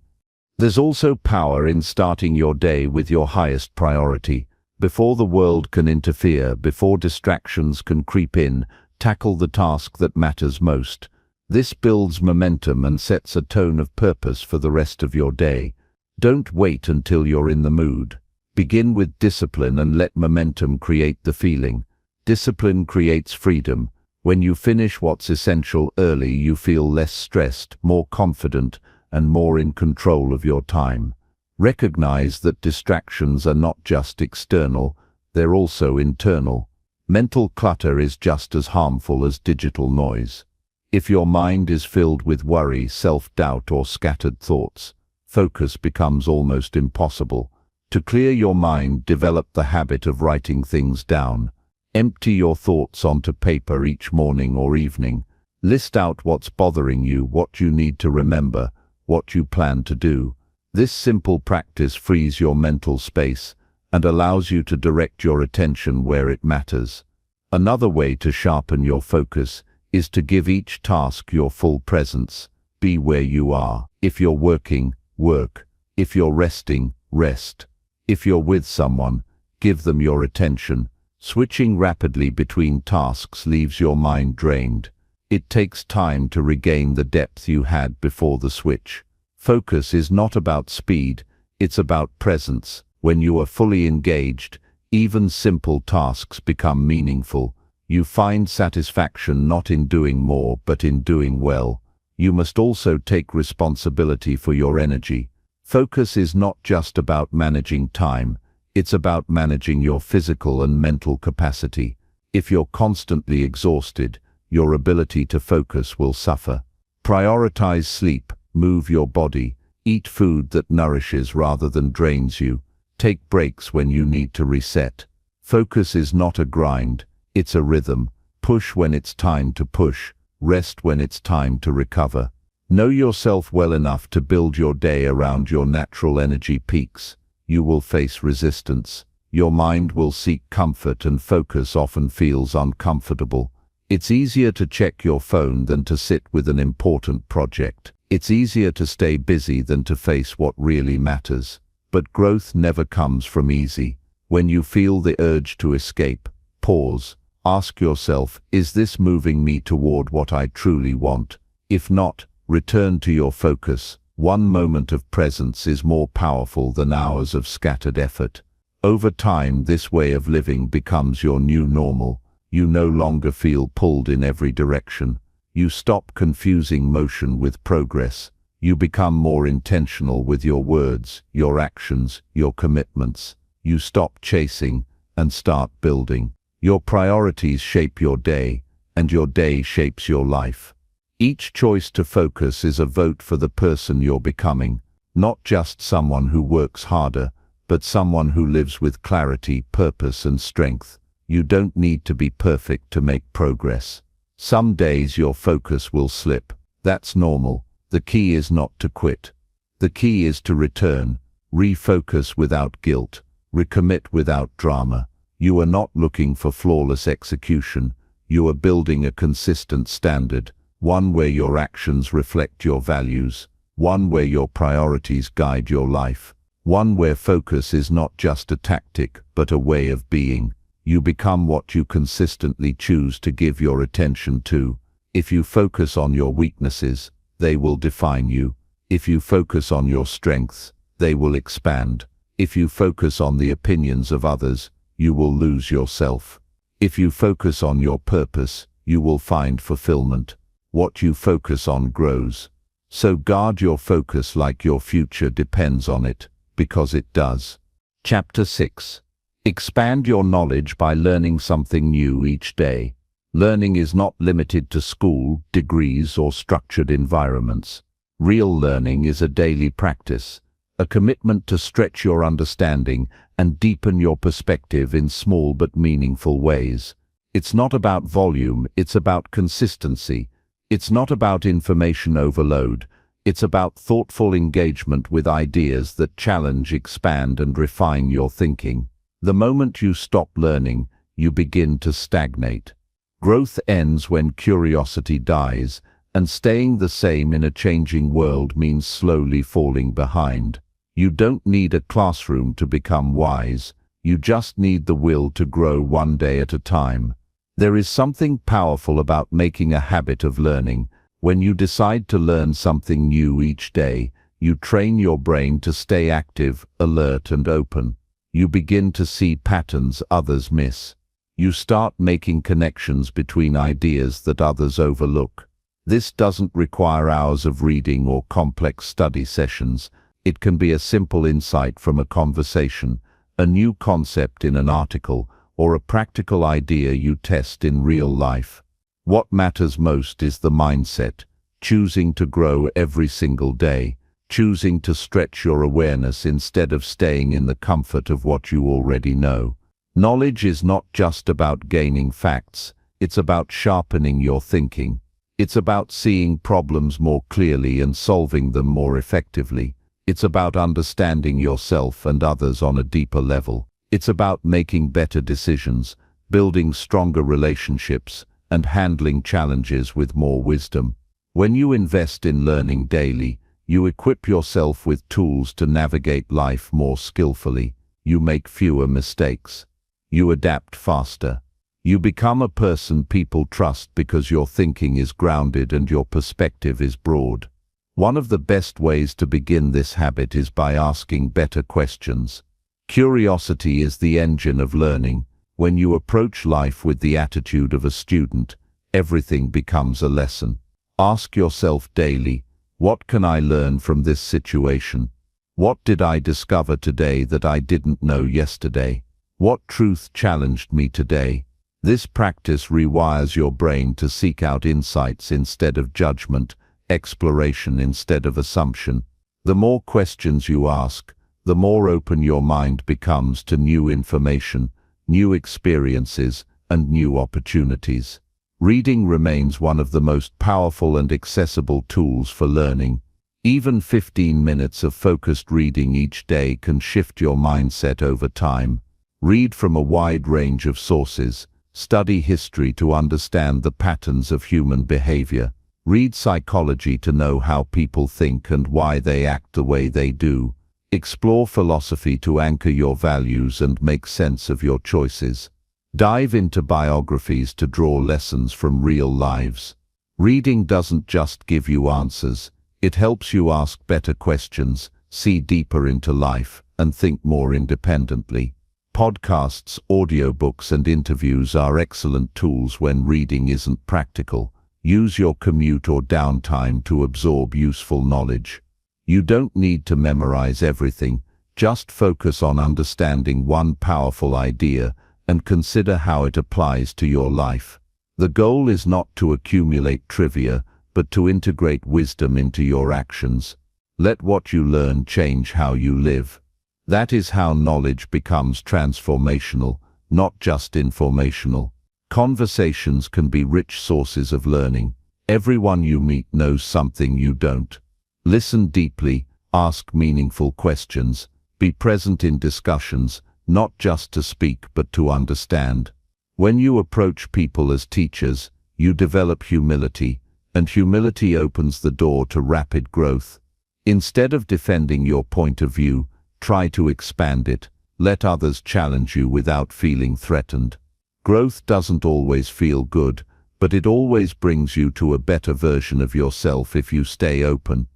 There's also power in starting your day with your highest priority. Before the world can interfere, before distractions can creep in, tackle the task that matters most. This builds momentum and sets a tone of purpose for the rest of your day. Don't wait until you're in the mood. Begin with discipline and let momentum create the feeling. Discipline creates freedom. When you finish what's essential early, you feel less stressed, more confident, and more in control of your time. Recognize that distractions are not just external, they're also internal. Mental clutter is just as harmful as digital noise. If your mind is filled with worry, self-doubt, or scattered thoughts, focus becomes almost impossible. To clear your mind, develop the habit of writing things down. Empty your thoughts onto paper each morning or evening. List out what's bothering you, what you need to remember, what you plan to do. This simple practice frees your mental space and allows you to direct your attention where it matters. Another way to sharpen your focus is to give each task your full presence. Be where you are. If you're working, work. If you're resting, rest. If you're with someone, give them your attention. Switching rapidly between tasks leaves your mind drained. It takes time to regain the depth you had before the switch. Focus is not about speed, it's about presence. When you are fully engaged, even simple tasks become meaningful. You find satisfaction not in doing more, but in doing well. You must also take responsibility for your energy. Focus is not just about managing time, it's about managing your physical and mental capacity. If you're constantly exhausted, your ability to focus will suffer. Prioritize sleep, move your body, eat food that nourishes rather than drains you. Take breaks when you need to reset. Focus is not a grind, it's a rhythm. Push when it's time to push, rest when it's time to recover. Know yourself well enough to build your day around your natural energy peaks. You will face resistance. Your mind will seek comfort, and focus often feels uncomfortable. It's easier to check your phone than to sit with an important project. It's easier to stay busy than to face what really matters. But growth never comes from easy. When you feel the urge to escape, pause. Ask yourself, is this moving me toward what I truly want? If not, return to your focus. One moment of presence is more powerful than hours of scattered effort. Over time, this way of living becomes your new normal. You no longer feel pulled in every direction. You stop confusing motion with progress. You become more intentional with your words, your actions, your commitments. You stop chasing and start building. Your priorities shape your day, and your day shapes your life. Each choice to focus is a vote for the person you're becoming, not just someone who works harder, but someone who lives with clarity, purpose, and strength. You don't need to be perfect to make progress. Some days your focus will slip. That's normal. The key is not to quit. The key is to return, refocus without guilt, recommit without drama. You are not looking for flawless execution. You are building a consistent standard, one where your actions reflect your values, one where your priorities guide your life, one where focus is not just a tactic, but a way of being. You become what you consistently choose to give your attention to. If you focus on your weaknesses, they will define you. If you focus on your strengths, they will expand. If you focus on the opinions of others, you will lose yourself. If you focus on your purpose, you will find fulfillment. What you focus on grows. So guard your focus like your future depends on it, because it does. Chapter 6. Expand your knowledge by learning something new each day. Learning is not limited to school, degrees, or structured environments. Real learning is a daily practice, a commitment to stretch your understanding and deepen your perspective in small but meaningful ways. It's not about volume, it's about consistency. It's not about information overload. It's about thoughtful engagement with ideas that challenge, expand, and refine your thinking. The moment you stop learning, you begin to stagnate. Growth ends when curiosity dies, and staying the same in a changing world means slowly falling behind. You don't need a classroom to become wise. You just need the will to grow one day at a time. There is something powerful about making a habit of learning. When you decide to learn something new each day, you train your brain to stay active, alert, and open. You begin to see patterns others miss. You start making connections between ideas that others overlook. This doesn't require hours of reading or complex study sessions. It can be a simple insight from a conversation, a new concept in an article, or a practical idea you test in real life. What matters most is the mindset, choosing to grow every single day, choosing to stretch your awareness instead of staying in the comfort of what you already know. Knowledge is not just about gaining facts, it's about sharpening your thinking. It's about seeing problems more clearly and solving them more effectively. It's about understanding yourself and others on a deeper level. It's about making better decisions, building stronger relationships, and handling challenges with more wisdom. When you invest in learning daily, you equip yourself with tools to navigate life more skillfully. You make fewer mistakes. You adapt faster. You become a person people trust because your thinking is grounded and your perspective is broad. One of the best ways to begin this habit is by asking better questions. Curiosity is the engine of learning. When you approach life with the attitude of a student, everything becomes a lesson. Ask yourself daily, what can I learn from this situation? What did I discover today that I didn't know yesterday? What truth challenged me today? This practice rewires your brain to seek out insights instead of judgment, exploration instead of assumption. The more questions you ask, the more open your mind becomes to new information, new experiences, and new opportunities. Reading remains one of the most powerful and accessible tools for learning. Even 15 minutes of focused reading each day can shift your mindset over time. Read from a wide range of sources. Study history to understand the patterns of human behavior. Read psychology to know how people think and why they act the way they do. Explore philosophy to anchor your values and make sense of your choices. Dive into biographies to draw lessons from real lives. Reading doesn't just give you answers, it helps you ask better questions, see deeper into life, and think more independently. Podcasts, audiobooks, and interviews are excellent tools when reading isn't practical. Use your commute or downtime to absorb useful knowledge. You don't need to memorize everything, just focus on understanding one powerful idea and consider how it applies to your life. The goal is not to accumulate trivia, but to integrate wisdom into your actions. Let what you learn change how you live. That is how knowledge becomes transformational, not just informational. Conversations can be rich sources of learning. Everyone you meet knows something you don't. Listen deeply, ask meaningful questions, be present in discussions, not just to speak but to understand. When you approach people as teachers, you develop humility, and humility opens the door to rapid growth. Instead of defending your point of view, try to expand it. Let others challenge you without feeling threatened. Growth doesn't always feel good, but it always brings you to a better version of yourself if you stay open.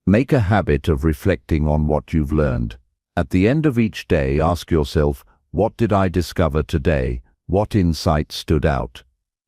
Make a habit of reflecting on what you've learned. At the end of each day, ask yourself, what did I discover today? What insight stood out?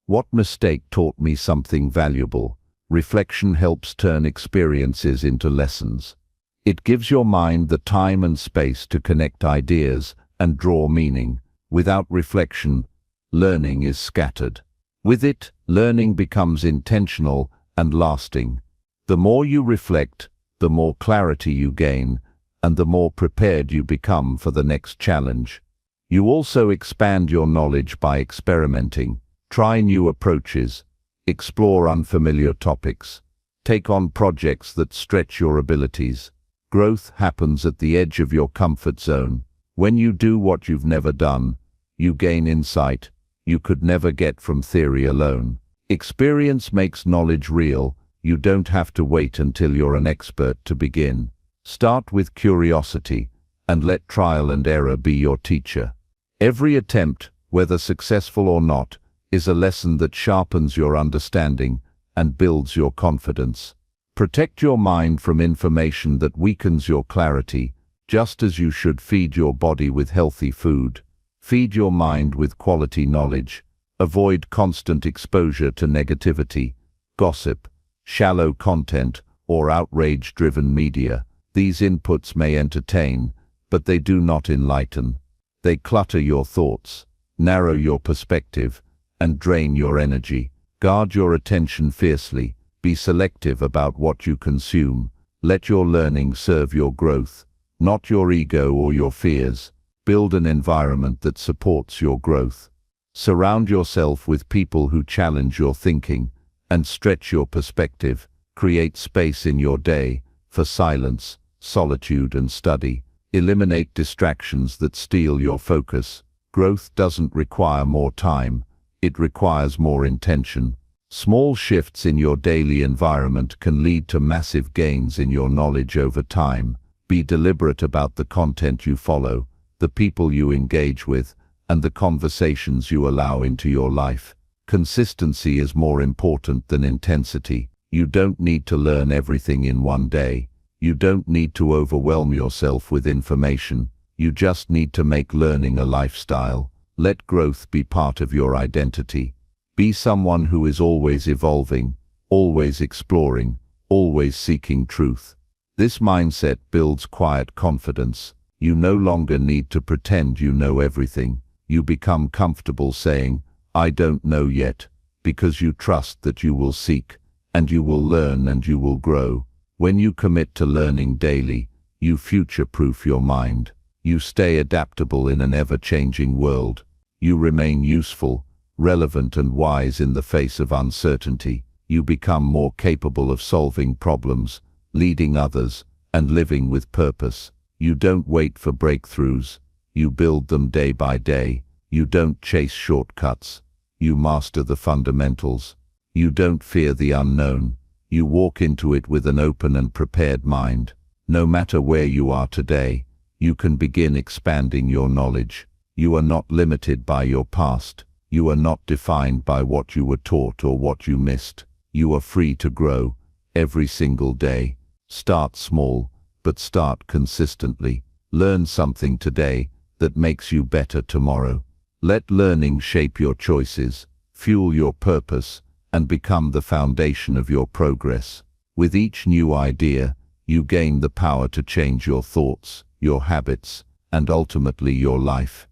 What mistake taught me something valuable? Reflection helps turn experiences into lessons. It gives your mind the time and space to connect ideas and draw meaning. Without reflection, learning is scattered. With it, learning becomes intentional and lasting. The more you reflect, the more clarity you gain, and the more prepared you become for the next challenge. You also expand your knowledge by experimenting. Try new approaches, explore unfamiliar topics, take on projects that stretch your abilities. Growth happens at the edge of your comfort zone. When you do what you've never done, you gain insight you could never get from theory alone. Experience makes knowledge real. You don't have to wait until you're an expert to begin. Start with curiosity and let trial and error be your teacher. Every attempt, whether successful or not, is a lesson that sharpens your understanding and builds your confidence. Protect your mind from information that weakens your clarity, just as you should feed your body with healthy food. Feed your mind with quality knowledge. Avoid constant exposure to negativity, gossip, shallow content, or outrage-driven media. These inputs may entertain, but they do not enlighten. They clutter your thoughts, narrow your perspective, and drain your energy. Guard your attention fiercely. Be selective about what you consume. Let your learning serve your growth, not your ego or your fears. Build an environment that supports your growth. Surround yourself with people who challenge your thinking and stretch your perspective. Create space in your day for silence, solitude, and study. Eliminate distractions that steal your focus. Growth doesn't require more time, it requires more intention. Small shifts in your daily environment can lead to massive gains in your knowledge over time. Be deliberate about the content you follow, the people you engage with, and the conversations you allow into your life. Consistency is more important than intensity. You don't need to learn everything in one day. You don't need to overwhelm yourself with information. You just need to make learning a lifestyle. Let growth be part of your identity. Be someone who is always evolving, always exploring, always seeking truth. This mindset builds quiet confidence. You no longer need to pretend you know everything. You become comfortable saying, "I don't know yet," because you trust that you will seek, and you will learn, and you will grow. When you commit to learning daily, you future-proof your mind. You stay adaptable in an ever-changing world. You remain useful, relevant, and wise in the face of uncertainty. You become more capable of solving problems, leading others, and living with purpose. You don't wait for breakthroughs. You build them day by day. You don't chase shortcuts. You master the fundamentals. You don't fear the unknown. You walk into it with an open and prepared mind. No matter where you are today, you can begin expanding your knowledge. You are not limited by your past. You are not defined by what you were taught or what you missed. You are free to grow every single day. Start small, but start consistently. Learn something today that makes you better tomorrow. Let learning shape your choices, fuel your purpose, and become the foundation of your progress. With each new idea, you gain the power to change your thoughts, your habits, and ultimately your life.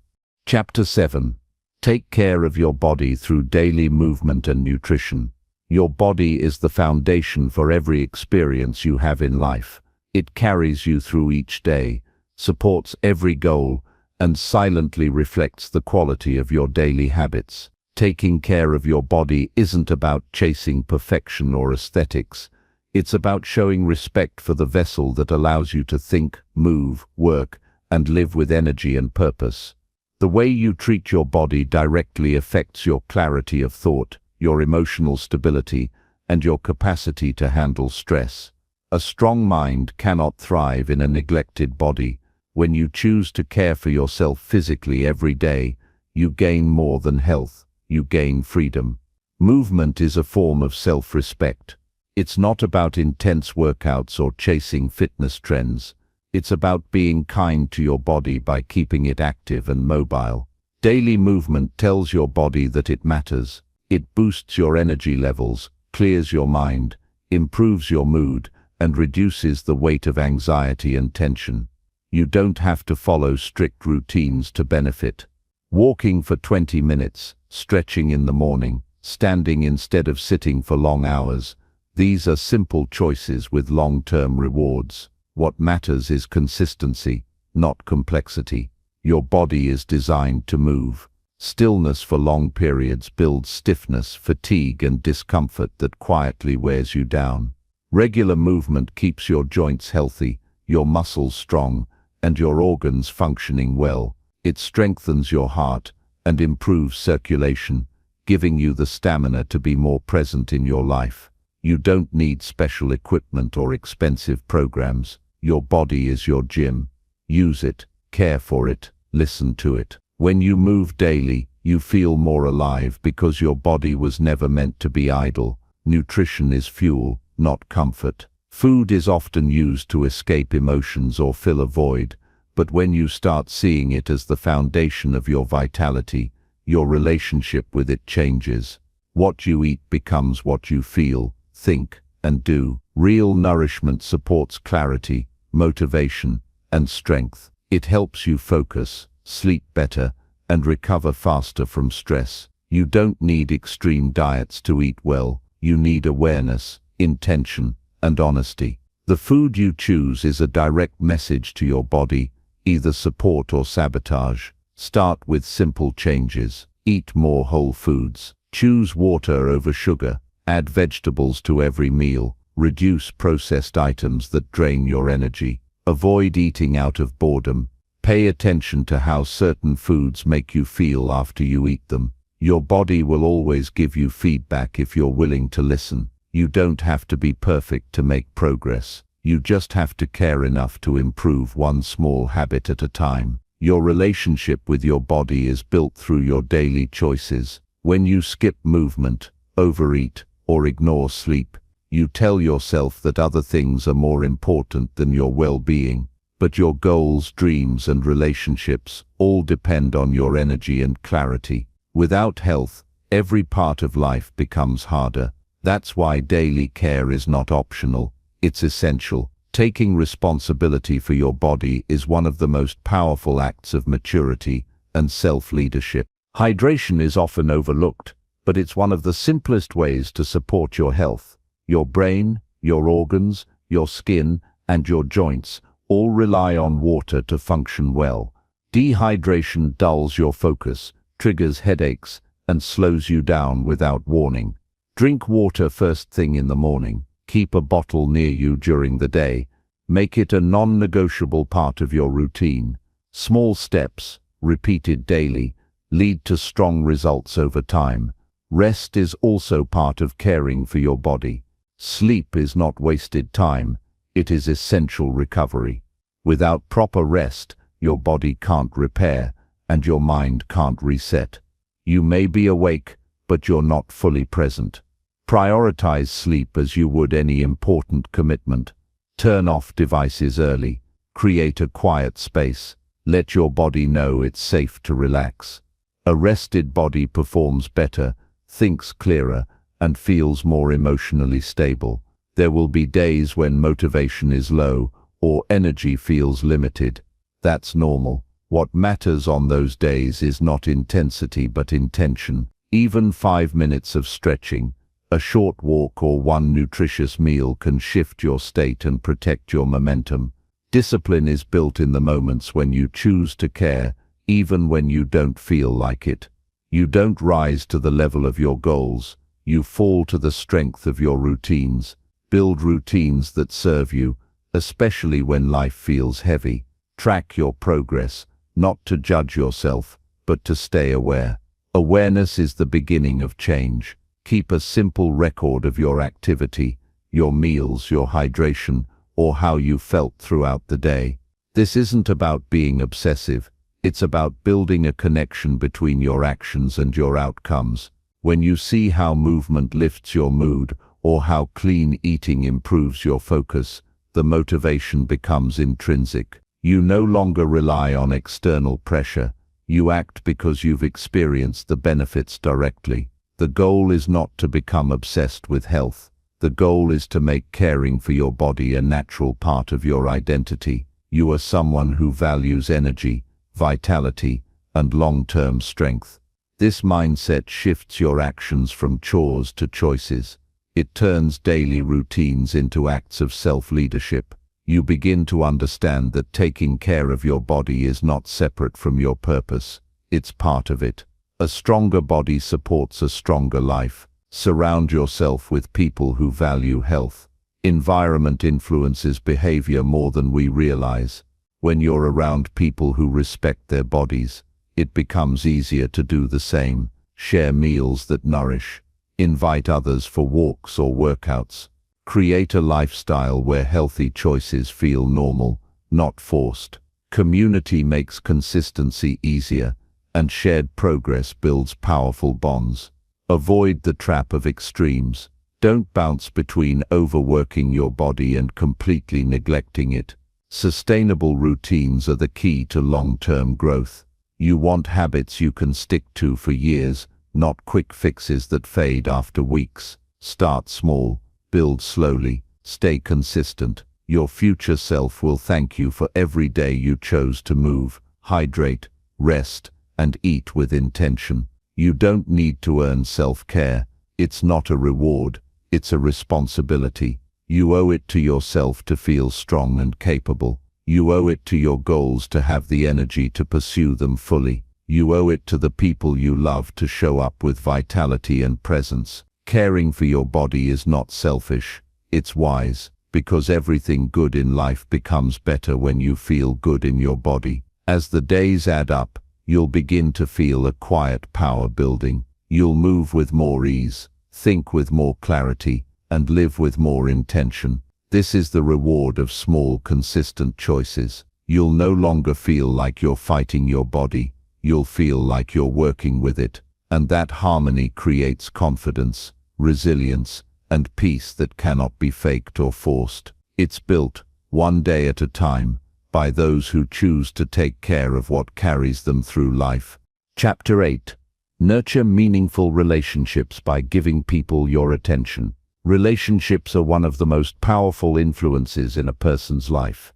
Chapter 7. Take care of your body through daily movement and nutrition. Your body is the foundation for every experience you have in life. It carries you through each day, supports every goal, and silently reflects the quality of your daily habits. Taking care of your body isn't about chasing perfection or aesthetics. It's about showing respect for the vessel that allows you to think, move, work, and live with energy and purpose. The way you treat your body directly affects your clarity of thought, your emotional stability, and your capacity to handle stress. A strong mind cannot thrive in a neglected body. When you choose to care for yourself physically every day, you gain more than health. You gain freedom. Movement is a form of self-respect. It's not about intense workouts or chasing fitness trends. It's about being kind to your body by keeping it active and mobile. Daily movement tells your body that it matters. It boosts your energy levels, clears your mind, improves your mood, and reduces the weight of anxiety and tension. You don't have to follow strict routines to benefit. Walking for 20 minutes, stretching in the morning, standing instead of sitting for long hours. These are simple choices with long-term rewards. What matters is consistency, not complexity. Your body is designed to move. Stillness for long periods builds stiffness, fatigue, and discomfort that quietly wears you down. Regular movement keeps your joints healthy, your muscles strong, and your organs functioning well. It strengthens your heart and improves circulation, giving you the stamina to be more present in your life. You don't need special equipment or expensive programs. Your body is your gym. Use it, care for it, listen to it. When you move daily, you feel more alive because your body was never meant to be idle. Nutrition is fuel, not comfort. Food is often used to escape emotions or fill a void. But when you start seeing it as the foundation of your vitality, your relationship with it changes. What you eat becomes what you feel, think, and do. Real nourishment supports clarity, motivation, and strength. It helps you focus, sleep better, and recover faster from stress. You don't need extreme diets to eat well. You need awareness, intention, and honesty. The food you choose is a direct message to your body, either support or sabotage. Start with simple changes. Eat more whole foods. Choose water over sugar. Add vegetables to every meal. Reduce processed items that drain your energy. Avoid eating out of boredom. Pay attention to how certain foods make you feel after you eat them. Your body will always give you feedback if you're willing to listen. You don't have to be perfect to make progress. You just have to care enough to improve one small habit at a time. Your relationship with your body is built through your daily choices. When you skip movement, overeat, or ignore sleep, you tell yourself that other things are more important than your well-being. But your goals, dreams, and relationships all depend on your energy and clarity. Without health, every part of life becomes harder. That's why daily care is not optional, it's essential. Taking responsibility for your body is one of the most powerful acts of maturity and self-leadership. Hydration is often overlooked, but it's one of the simplest ways to support your health. Your brain, your organs, your skin, and your joints all rely on water to function well. Dehydration dulls your focus, triggers headaches, and slows you down without warning. Drink water first thing in the morning. Keep a bottle near you during the day. Make it a non-negotiable part of your routine. Small steps, repeated daily, lead to strong results over time. Rest is also part of caring for your body. Sleep is not wasted time, it is essential recovery. Without proper rest, your body can't repair, and your mind can't reset. You may be awake, but you're not fully present. Prioritize sleep as you would any important commitment. Turn off devices early. Create a quiet space. Let your body know it's safe to relax. A rested body performs better, thinks clearer, and feels more emotionally stable. There will be days when motivation is low or energy feels limited. That's normal. What matters on those days is not intensity but intention. Even 5 minutes of stretching, a short walk, or one nutritious meal can shift your state and protect your momentum. Discipline is built in the moments when you choose to care, even when you don't feel like it. You don't rise to the level of your goals. You fall to the strength of your routines. Build routines that serve you, especially when life feels heavy. Track your progress, not to judge yourself, but to stay aware. Awareness is the beginning of change. Keep a simple record of your activity, your meals, your hydration, or how you felt throughout the day. This isn't about being obsessive. It's about building a connection between your actions and your outcomes. When you see how movement lifts your mood, or how clean eating improves your focus, the motivation becomes intrinsic. You no longer rely on external pressure. You act because you've experienced the benefits directly. The goal is not to become obsessed with health. The goal is to make caring for your body a natural part of your identity. You are someone who values energy, vitality, and long-term strength. This mindset shifts your actions from chores to choices. It turns daily routines into acts of self-leadership. You begin to understand that taking care of your body is not separate from your purpose. It's part of it. A stronger body supports a stronger life. Surround yourself with people who value health. Environment influences behavior more than we realize. When you're around people who respect their bodies, it becomes easier to do the same. Share meals that nourish. Invite others for walks or workouts. Create a lifestyle where healthy choices feel normal, not forced. Community makes consistency easier, and shared progress builds powerful bonds. Avoid the trap of extremes. Don't bounce between overworking your body and completely neglecting it. Sustainable routines are the key to long-term growth. You want habits you can stick to for years, not quick fixes that fade after weeks. Start small. Build slowly, stay consistent. Your future self will thank you for every day you chose to move, hydrate, rest, and eat with intention. You don't need to earn self-care. It's not a reward, it's a responsibility. You owe it to yourself to feel strong and capable. You owe it to your goals to have the energy to pursue them fully. You owe it to the people you love to show up with vitality and presence. Caring for your body is not selfish, it's wise, because everything good in life becomes better when you feel good in your body. As the days add up, you'll begin to feel a quiet power building. You'll move with more ease, think with more clarity, and live with more intention. This is the reward of small, consistent choices. You'll no longer feel like you're fighting your body. You'll feel like you're working with it, and that harmony creates confidence, resilience, and peace that cannot be faked or forced. It's built, one day at a time, by those who choose to take care of what carries them through life. Chapter 8. Nurture meaningful relationships by giving people your attention. Relationships are one of the most powerful influences in a person's life.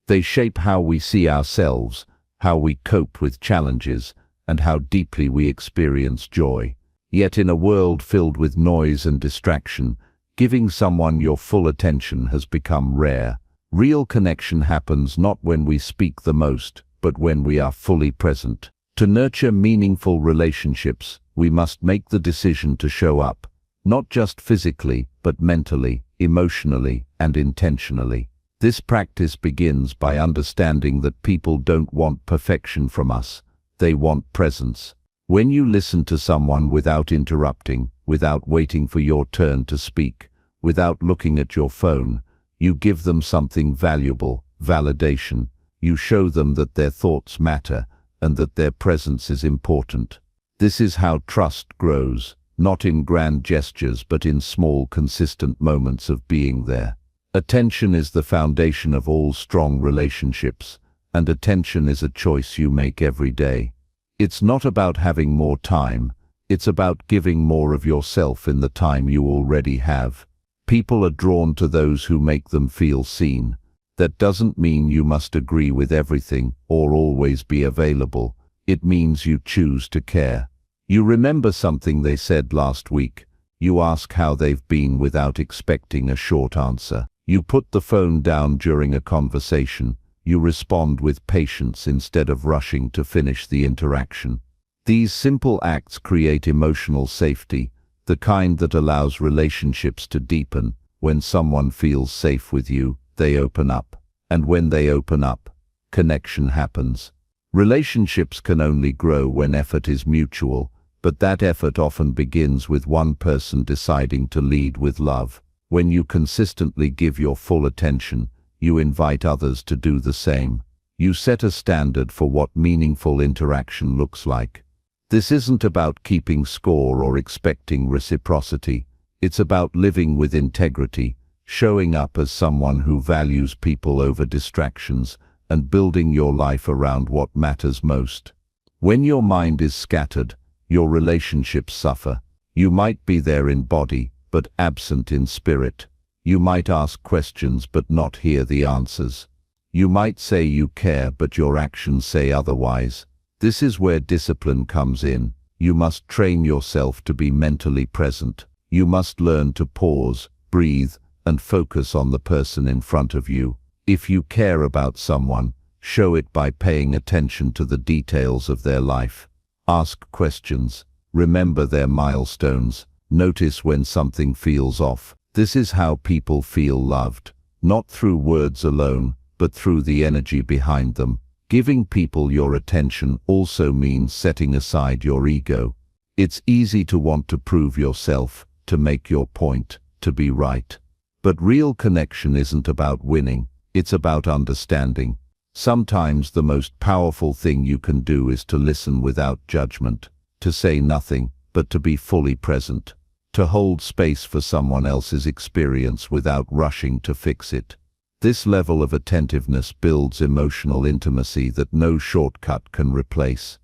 They shape how we see ourselves, how we cope with challenges, and how deeply we experience joy. Yet in a world filled with noise and distraction, giving someone your full attention has become rare. Real connection happens not when we speak the most, but when we are fully present. To nurture meaningful relationships, we must make the decision to show up, not just physically, but mentally, emotionally, and intentionally. This practice begins by understanding that people don't want perfection from us, they want presence. When you listen to someone without interrupting, without waiting for your turn to speak, without looking at your phone, you give them something valuable, validation. You show them that their thoughts matter and that their presence is important. This is how trust grows, not in grand gestures but in small, consistent moments of being there. Attention is the foundation of all strong relationships, and attention is a choice you make every day. It's not about having more time, it's about giving more of yourself in the time you already have. People are drawn to those who make them feel seen. That doesn't mean you must agree with everything or always be available. It means you choose to care. You remember something they said last week. You ask how they've been without expecting a short answer. You put the phone down during a conversation. You respond with patience instead of rushing to finish the interaction. These simple acts create emotional safety, the kind that allows relationships to deepen. When someone feels safe with you, they open up. And when they open up, connection happens. Relationships can only grow when effort is mutual, but that effort often begins with one person deciding to lead with love. When you consistently give your full attention, you invite others to do the same. You set a standard for what meaningful interaction looks like. This isn't about keeping score or expecting reciprocity. It's about living with integrity, showing up as someone who values people over distractions, and building your life around what matters most. When your mind is scattered, your relationships suffer. You might be there in body, but absent in spirit. You might ask questions but not hear the answers. You might say you care but your actions say otherwise. This is where discipline comes in. You must train yourself to be mentally present. You must learn to pause, breathe, and focus on the person in front of you. If you care about someone, show it by paying attention to the details of their life. Ask questions. Remember their milestones. Notice when something feels off. This is how people feel loved, not through words alone, but through the energy behind them. Giving people your attention also means setting aside your ego. It's easy to want to prove yourself, to make your point, to be right. But real connection isn't about winning, it's about understanding. Sometimes the most powerful thing you can do is to listen without judgment, to say nothing, but to be fully present. To hold space for someone else's experience without rushing to fix it. This level of attentiveness builds emotional intimacy that no shortcut can replace.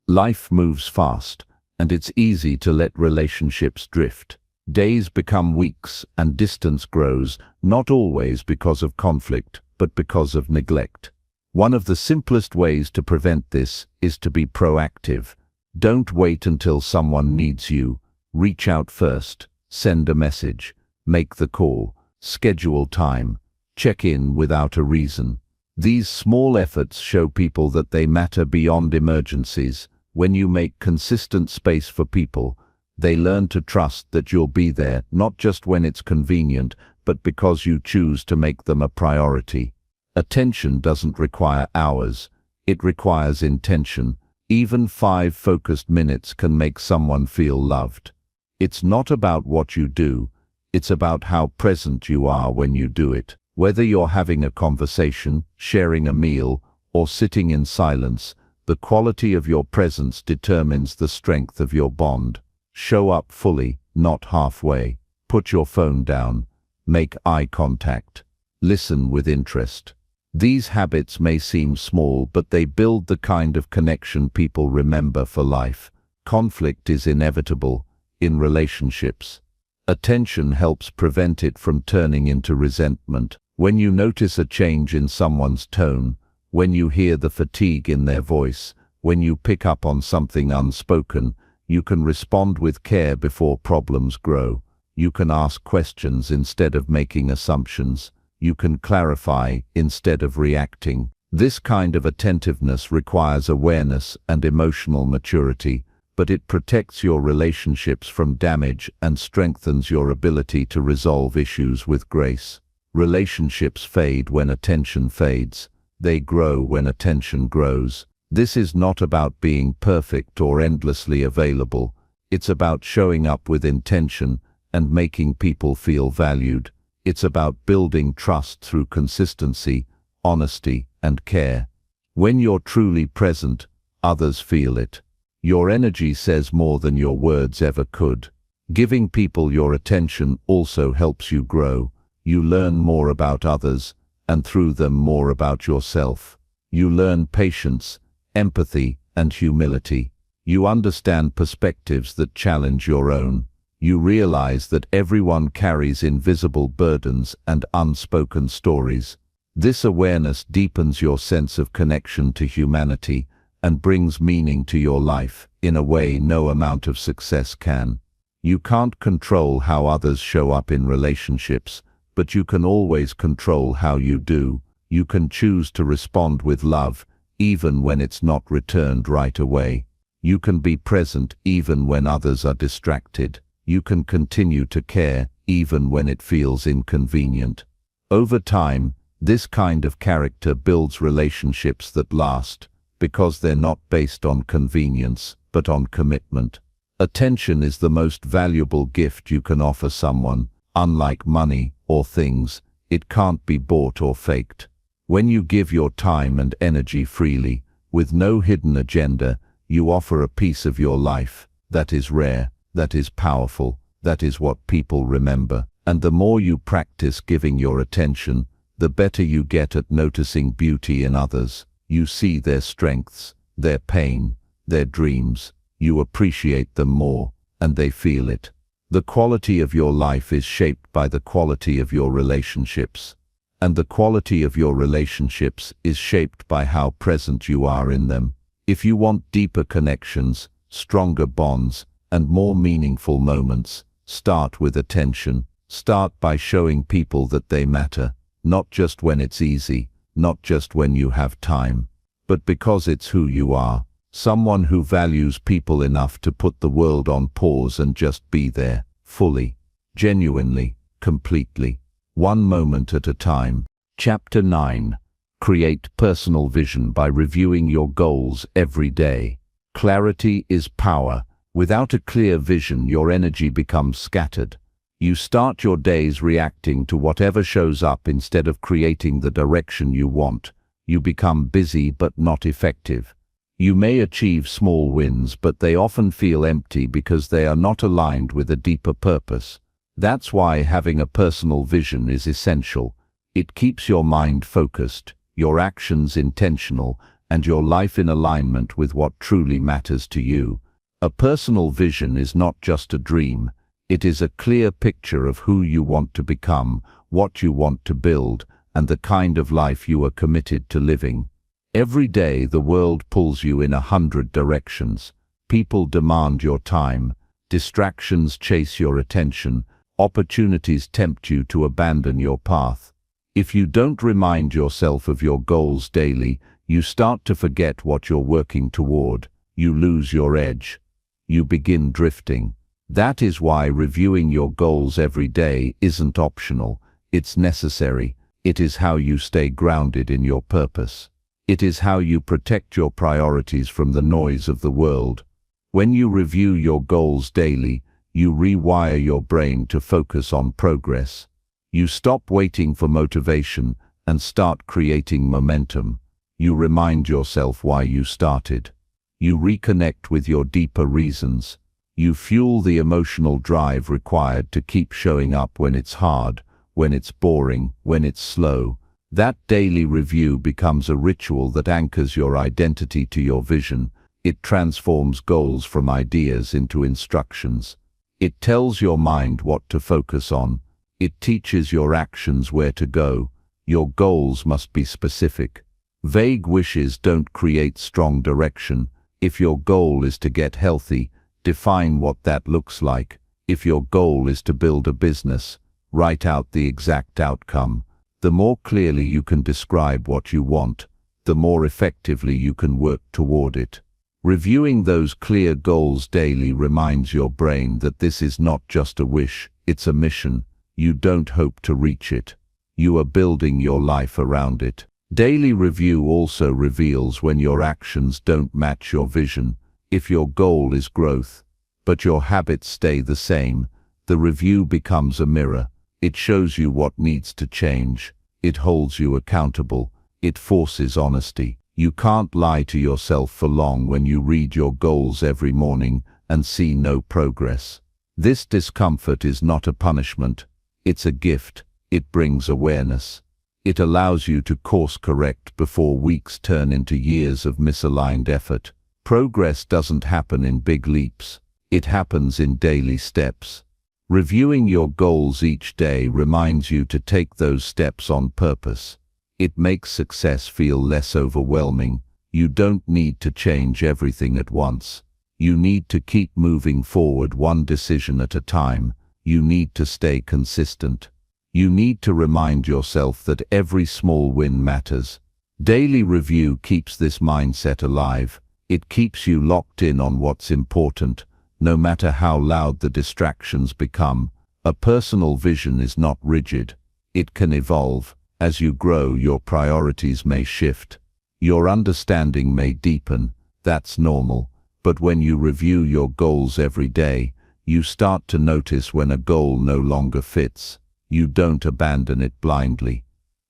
Life moves fast, and it's easy to let relationships drift. Days become weeks and distance grows, not always because of conflict, but because of neglect. One of the simplest ways to prevent this is to be proactive. Don't wait until someone needs you. Reach out first, send a message, make the call, schedule time, check in without a reason. These small efforts show people that they matter beyond emergencies. When you make consistent space for people, they learn to trust that you'll be there, not just when it's convenient, but because you choose to make them a priority. Attention doesn't require hours, it requires intention. Even 5 focused minutes can make someone feel loved. It's not about what you do, it's about how present you are when you do it. Whether you're having a conversation, sharing a meal, or sitting in silence, the quality of your presence determines the strength of your bond. Show up fully, not halfway. Put your phone down. Make eye contact. Listen with interest. These habits may seem small, but they build the kind of connection people remember for life. Conflict is inevitable in relationships. Attention helps prevent it from turning into resentment. When you notice a change in someone's tone, when you hear the fatigue in their voice, when you pick up on something unspoken, you can respond with care before problems grow. You can ask questions instead of making assumptions. You can clarify instead of reacting. This kind of attentiveness requires awareness and emotional maturity, but it protects your relationships from damage and strengthens your ability to resolve issues with grace. Relationships fade when attention fades. They grow when attention grows. This is not about being perfect or endlessly available. It's about showing up with intention and making people feel valued. It's about building trust through consistency, honesty, and care. When you're truly present, others feel it. Your energy says more than your words ever could. Giving people your attention also helps you grow. You learn more about others, and through them more about yourself. You learn patience, empathy, and humility. You understand perspectives that challenge your own. You realize that everyone carries invisible burdens and unspoken stories. This awareness deepens your sense of connection to humanity and brings meaning to your life in a way no amount of success can. You can't control how others show up in relationships, but you can always control how you do. You can choose to respond with love, even when it's not returned right away. You can be present even when others are distracted. You can continue to care even when it feels inconvenient. Over time, this kind of character builds relationships that last, because they're not based on convenience, but on commitment. Attention is the most valuable gift you can offer someone. Unlike money or things, it can't be bought or faked. When you give your time and energy freely, with no hidden agenda, you offer a piece of your life that is rare, that is powerful, that is what people remember. And the more you practice giving your attention, the better you get at noticing beauty in others. You see their strengths, their pain, their dreams. You appreciate them more, and they feel it. The quality of your life is shaped by the quality of your relationships. And the quality of your relationships is shaped by how present you are in them. If you want deeper connections, stronger bonds, and more meaningful moments, start with attention. Start by showing people that they matter, not just when it's easy, not just when you have time, but because it's who you are. Someone who values people enough to put the world on pause and just be there, fully, genuinely, completely, one moment at a time. Chapter 9. Create personal vision by reviewing your goals every day. Clarity is power. Without a clear vision, your energy becomes scattered. You start your days reacting to whatever shows up instead of creating the direction you want. You become busy but not effective. You may achieve small wins, but they often feel empty because they are not aligned with a deeper purpose. That's why having a personal vision is essential. It keeps your mind focused, your actions intentional, and your life in alignment with what truly matters to you. A personal vision is not just a dream. It is a clear picture of who you want to become, what you want to build, and the kind of life you are committed to living. Every day the world pulls you in 100 directions. People demand your time, distractions chase your attention, opportunities tempt you to abandon your path. If you don't remind yourself of your goals daily, you start to forget what you're working toward. You lose your edge. You begin drifting. That is why reviewing your goals every day isn't optional. It's necessary. It is how you stay grounded in your purpose. It is how you protect your priorities from the noise of the world. When you review your goals daily, you rewire your brain to focus on progress. You stop waiting for motivation and start creating momentum. You remind yourself why you started. You reconnect with your deeper reasons. You fuel the emotional drive required to keep showing up when it's hard, when it's boring, when it's slow. That daily review becomes a ritual that anchors your identity to your vision. It transforms goals from ideas into instructions. It tells your mind what to focus on. It teaches your actions where to go. Your goals must be specific. Vague wishes don't create strong direction. If your goal is to get healthy, define what that looks like. If your goal is to build a business, write out the exact outcome. The more clearly you can describe what you want, the more effectively you can work toward it. Reviewing those clear goals daily reminds your brain that this is not just a wish, it's a mission. You don't hope to reach it. You are building your life around it. Daily review also reveals when your actions don't match your vision. If your goal is growth, but your habits stay the same, the review becomes a mirror. It shows you what needs to change. It holds you accountable. It forces honesty. You can't lie to yourself for long when you read your goals every morning and see no progress. This discomfort is not a punishment. It's a gift. It brings awareness. It allows you to course correct before weeks turn into years of misaligned effort. Progress doesn't happen in big leaps. It happens in daily steps. Reviewing your goals each day reminds you to take those steps on purpose. It makes success feel less overwhelming. You don't need to change everything at once. You need to keep moving forward one decision at a time. You need to stay consistent. You need to remind yourself that every small win matters. Daily review keeps this mindset alive. It keeps you locked in on what's important, no matter how loud the distractions become. A personal vision is not rigid. It can evolve. As you grow, your priorities may shift. Your understanding may deepen. That's normal. But when you review your goals every day, you start to notice when a goal no longer fits. You don't abandon it blindly.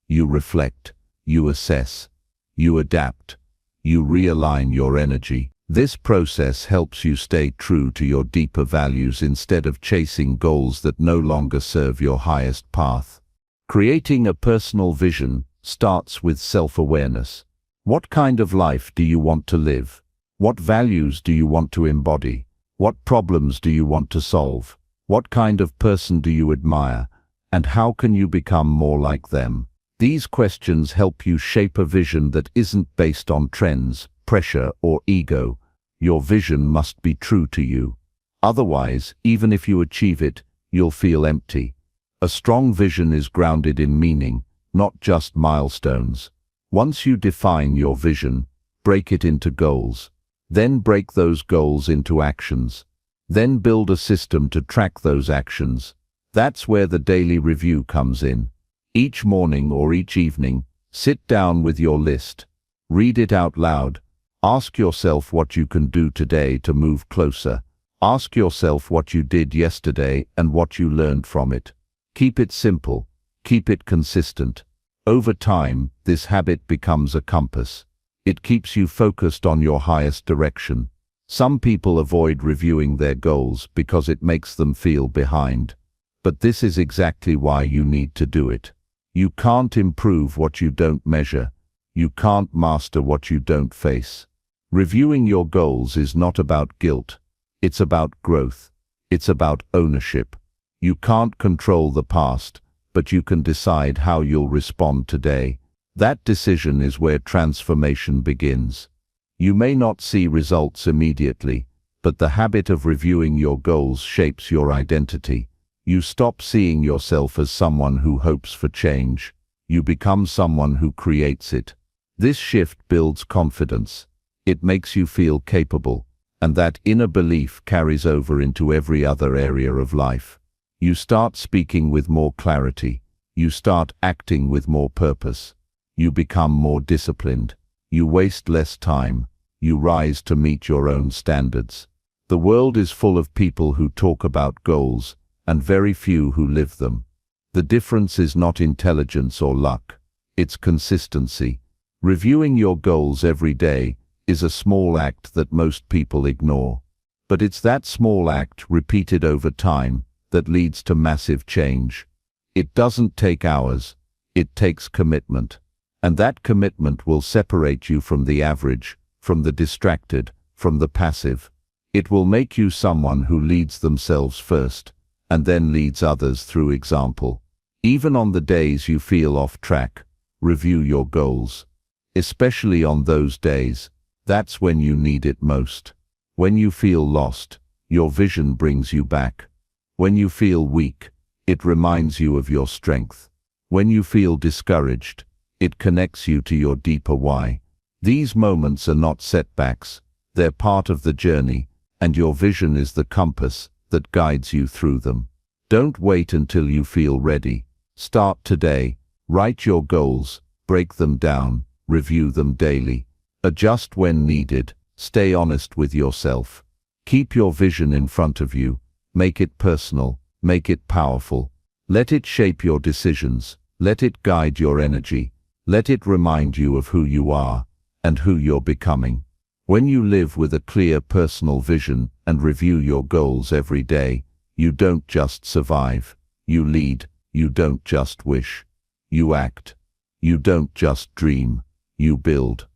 You reflect. You assess. You adapt. You realign your energy. This process helps you stay true to your deeper values instead of chasing goals that no longer serve your highest path. Creating a personal vision starts with self-awareness. What kind of life do you want to live? What values do you want to embody? What problems do you want to solve? What kind of person do you admire? And how can you become more like them? These questions help you shape a vision that isn't based on trends, pressure, or ego. Your vision must be true to you. Otherwise, even if you achieve it, you'll feel empty. A strong vision is grounded in meaning, not just milestones. Once you define your vision, break it into goals. Then break those goals into actions. Then build a system to track those actions. That's where the daily review comes in. Each morning or each evening, sit down with your list. Read it out loud. Ask yourself what you can do today to move closer. Ask yourself what you did yesterday and what you learned from it. Keep it simple. Keep it consistent. Over time, this habit becomes a compass. It keeps you focused on your highest direction. Some people avoid reviewing their goals because it makes them feel behind. But this is exactly why you need to do it. You can't improve what you don't measure. You can't master what you don't face. Reviewing your goals is not about guilt. It's about growth. It's about ownership. You can't control the past, but you can decide how you'll respond today. That decision is where transformation begins. You may not see results immediately, but the habit of reviewing your goals shapes your identity. You stop seeing yourself as someone who hopes for change. You become someone who creates it. This shift builds confidence. It makes you feel capable, and that inner belief carries over into every other area of life. You start speaking with more clarity. You start acting with more purpose. You become more disciplined. You waste less time. You rise to meet your own standards. The world is full of people who talk about goals, and very few who live them. The difference is not intelligence or luck. It's consistency. Reviewing your goals every day is a small act that most people ignore. But it's that small act, repeated over time, that leads to massive change. It doesn't take hours. It takes commitment. And that commitment will separate you from the average, from the distracted, from the passive. It will make you someone who leads themselves first, and then leads others through example. Even on the days you feel off track, review your goals. Especially on those days, that's when you need it most. When you feel lost, your vision brings you back. When you feel weak, it reminds you of your strength. When you feel discouraged, it connects you to your deeper why. These moments are not setbacks, they're part of the journey, and your vision is the compass that guides you through them. Don't wait until you feel ready. Start today. Write your goals, break them down, review them daily. Adjust when needed. Stay honest with yourself. Keep your vision in front of you. Make it personal. Make it powerful. Let it shape your decisions. Let it guide your energy. Let it remind you of who you are and who you're becoming. When you live with a clear personal vision and review your goals every day, you don't just survive. You lead. You don't just wish. You act. You don't just dream. You build.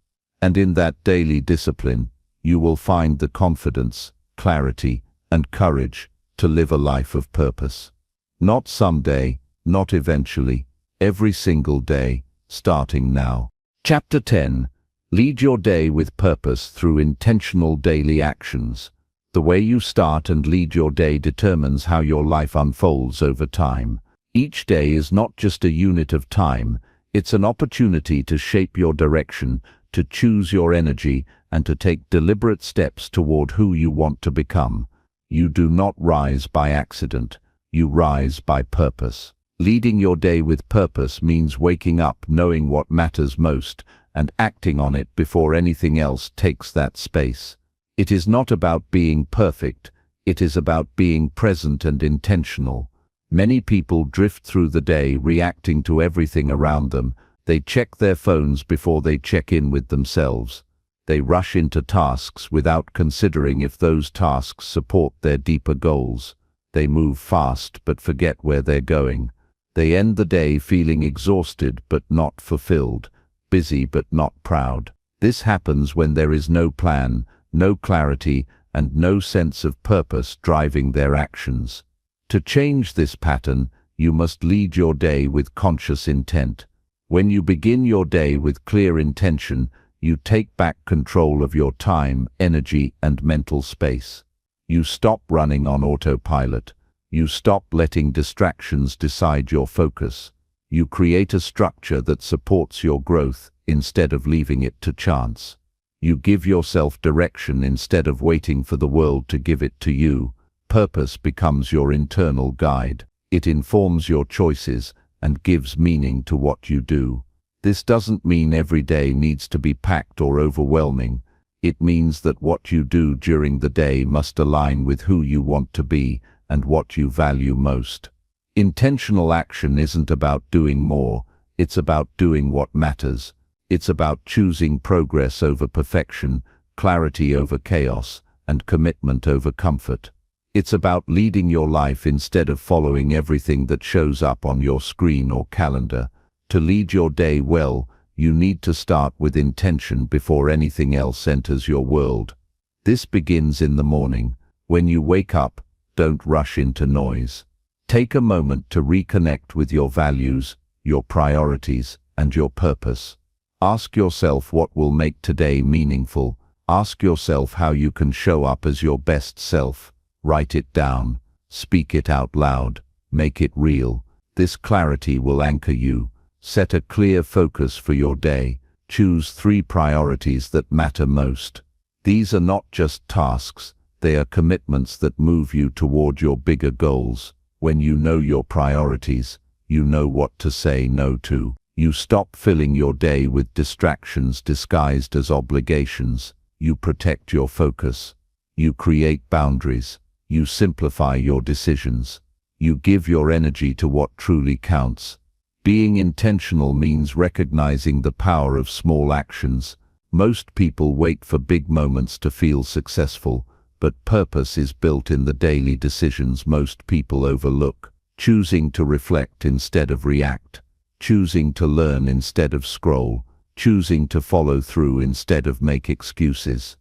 And in that daily discipline, you will find the confidence, clarity, and courage to live a life of purpose. Not someday, not eventually, every single day, starting now. Chapter 10. Lead your day with purpose through intentional daily actions. The way you start and lead your day determines how your life unfolds over time. Each day is not just a unit of time, it's an opportunity to shape your direction, to choose your energy, and to take deliberate steps toward who you want to become. You do not rise by accident, you rise by purpose. Leading your day with purpose means waking up knowing what matters most and acting on it before anything else takes that space. It is not about being perfect, it is about being present and intentional. Many people drift through the day reacting to everything around them. They check their phones before they check in with themselves. They rush into tasks without considering if those tasks support their deeper goals. They move fast but forget where they're going. They end the day feeling exhausted but not fulfilled, busy but not proud. This happens when there is no plan, no clarity, and no sense of purpose driving their actions. To change this pattern, you must lead your day with conscious intent. When you begin your day with clear intention, you take back control of your time, energy, and mental space. You stop running on autopilot. You stop letting distractions decide your focus. You create a structure that supports your growth instead of leaving it to chance. You give yourself direction instead of waiting for the world to give it to you. Purpose becomes your internal guide. It informs your choices and gives meaning to what you do. This doesn't mean every day needs to be packed or overwhelming. It means that what you do during the day must align with who you want to be and what you value most. Intentional action isn't about doing more, it's about doing what matters. It's about choosing progress over perfection, clarity over chaos, and commitment over comfort. It's about leading your life instead of following everything that shows up on your screen or calendar. To lead your day well, you need to start with intention before anything else enters your world. This begins in the morning. When you wake up, don't rush into noise. Take a moment to reconnect with your values, your priorities, and your purpose. Ask yourself what will make today meaningful. Ask yourself how you can show up as your best self. Write it down. Speak it out loud. Make it real. This clarity will anchor you. Set a clear focus for your day. Choose 3 priorities that matter most. These are not just tasks, they are commitments that move you toward your bigger goals. When you know your priorities, you know what to say no to. You stop filling your day with distractions disguised as obligations. You protect your focus. You create boundaries. You simplify your decisions. You give your energy to what truly counts. Being intentional means recognizing the power of small actions. Most people wait for big moments to feel successful, but purpose is built in the daily decisions most people overlook. Choosing to reflect instead of react. Choosing to learn instead of scroll. Choosing to follow through instead of make excuses.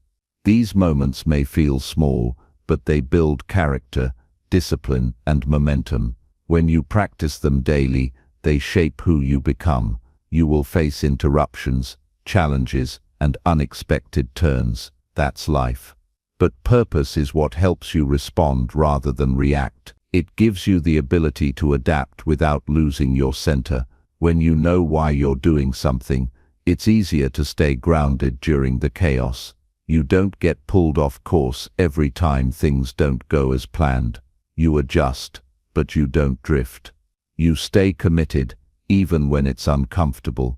These moments may feel small, but they build character, discipline, and momentum. When you practice them daily, they shape who you become. You will face interruptions, challenges, and unexpected turns. That's life. But purpose is what helps you respond rather than react. It gives you the ability to adapt without losing your center. When you know why you're doing something, it's easier to stay grounded during the chaos. You don't get pulled off course every time things don't go as planned. You adjust, but you don't drift. You stay committed, even when it's uncomfortable.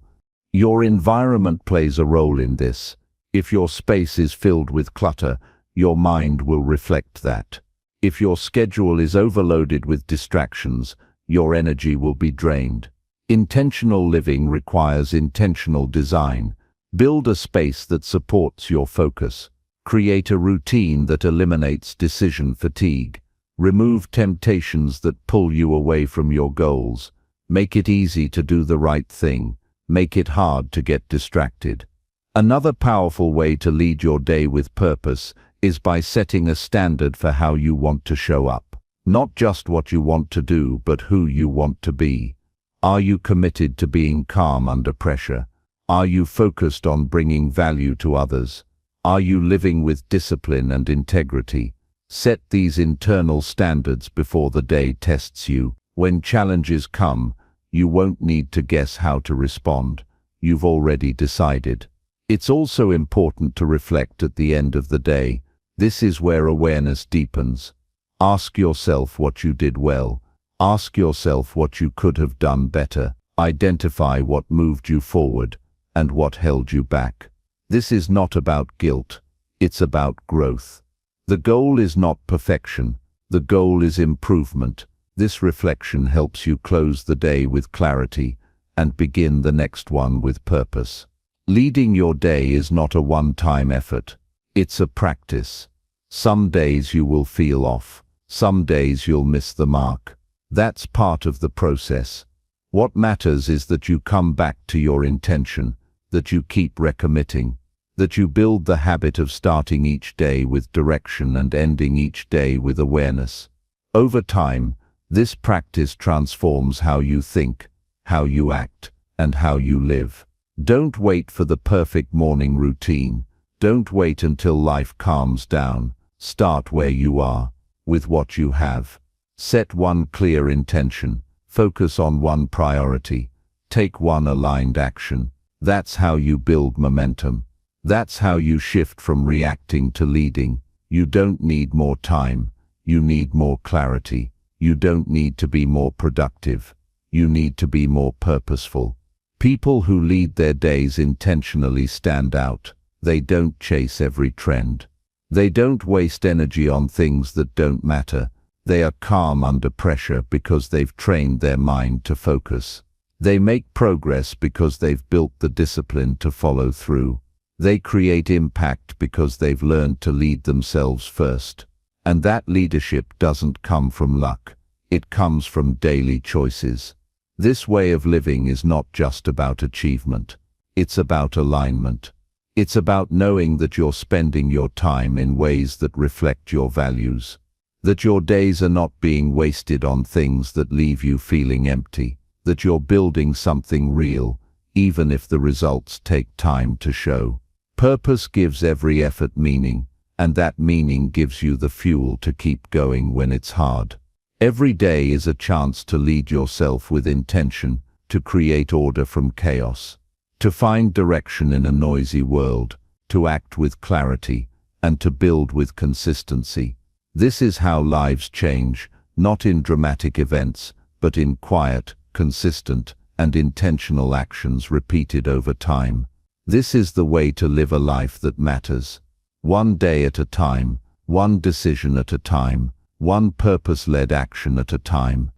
Your environment plays a role in this. If your space is filled with clutter, your mind will reflect that. If your schedule is overloaded with distractions, your energy will be drained. Intentional living requires intentional design. Build a space that supports your focus. Create a routine that eliminates decision fatigue. Remove temptations that pull you away from your goals. Make it easy to do the right thing. Make it hard to get distracted. Another powerful way to lead your day with purpose is by setting a standard for how you want to show up. Not just what you want to do, but who you want to be. Are you committed to being calm under pressure? Are you focused on bringing value to others? Are you living with discipline and integrity? Set these internal standards before the day tests you. When challenges come, you won't need to guess how to respond. You've already decided. It's also important to reflect at the end of the day. This is where awareness deepens. Ask yourself what you did well. Ask yourself what you could have done better. Identify what moved you forward and what held you back. This is not about guilt. It's about growth. The goal is not perfection. The goal is improvement. This reflection helps you close the day with clarity and begin the next one with purpose. Leading your day is not a one-time effort. It's a practice. Some days you will feel off. Some days you'll miss the mark. That's part of the process. What matters is that you come back to your intention, that you keep recommitting, that you build the habit of starting each day with direction and ending each day with awareness. Over time, this practice transforms how you think, how you act, and how you live. Don't wait for the perfect morning routine. Don't wait until life calms down. Start where you are, with what you have. Set one clear intention. Focus on one priority. Take one aligned action. That's how you build momentum. That's how you shift from reacting to leading. You don't need more time. You need more clarity. You don't need to be more productive. You need to be more purposeful. People who lead their days intentionally stand out. They don't chase every trend. They don't waste energy on things that don't matter. They are calm under pressure because they've trained their mind to focus. They make progress because they've built the discipline to follow through. They create impact because they've learned to lead themselves first. And that leadership doesn't come from luck. It comes from daily choices. This way of living is not just about achievement. It's about alignment. It's about knowing that you're spending your time in ways that reflect your values. That your days are not being wasted on things that leave you feeling empty. That you're building something real, even if the results take time to show. Purpose gives every effort meaning, and that meaning gives you the fuel to keep going when it's hard. Every day is a chance to lead yourself with intention, to create order from chaos, to find direction in a noisy world, to act with clarity, and to build with consistency. This is how lives change, not in dramatic events, but in quiet, consistent, and intentional actions repeated over time. This is the way to live a life that matters. One day at a time, one decision at a time, one purpose-led action at a time.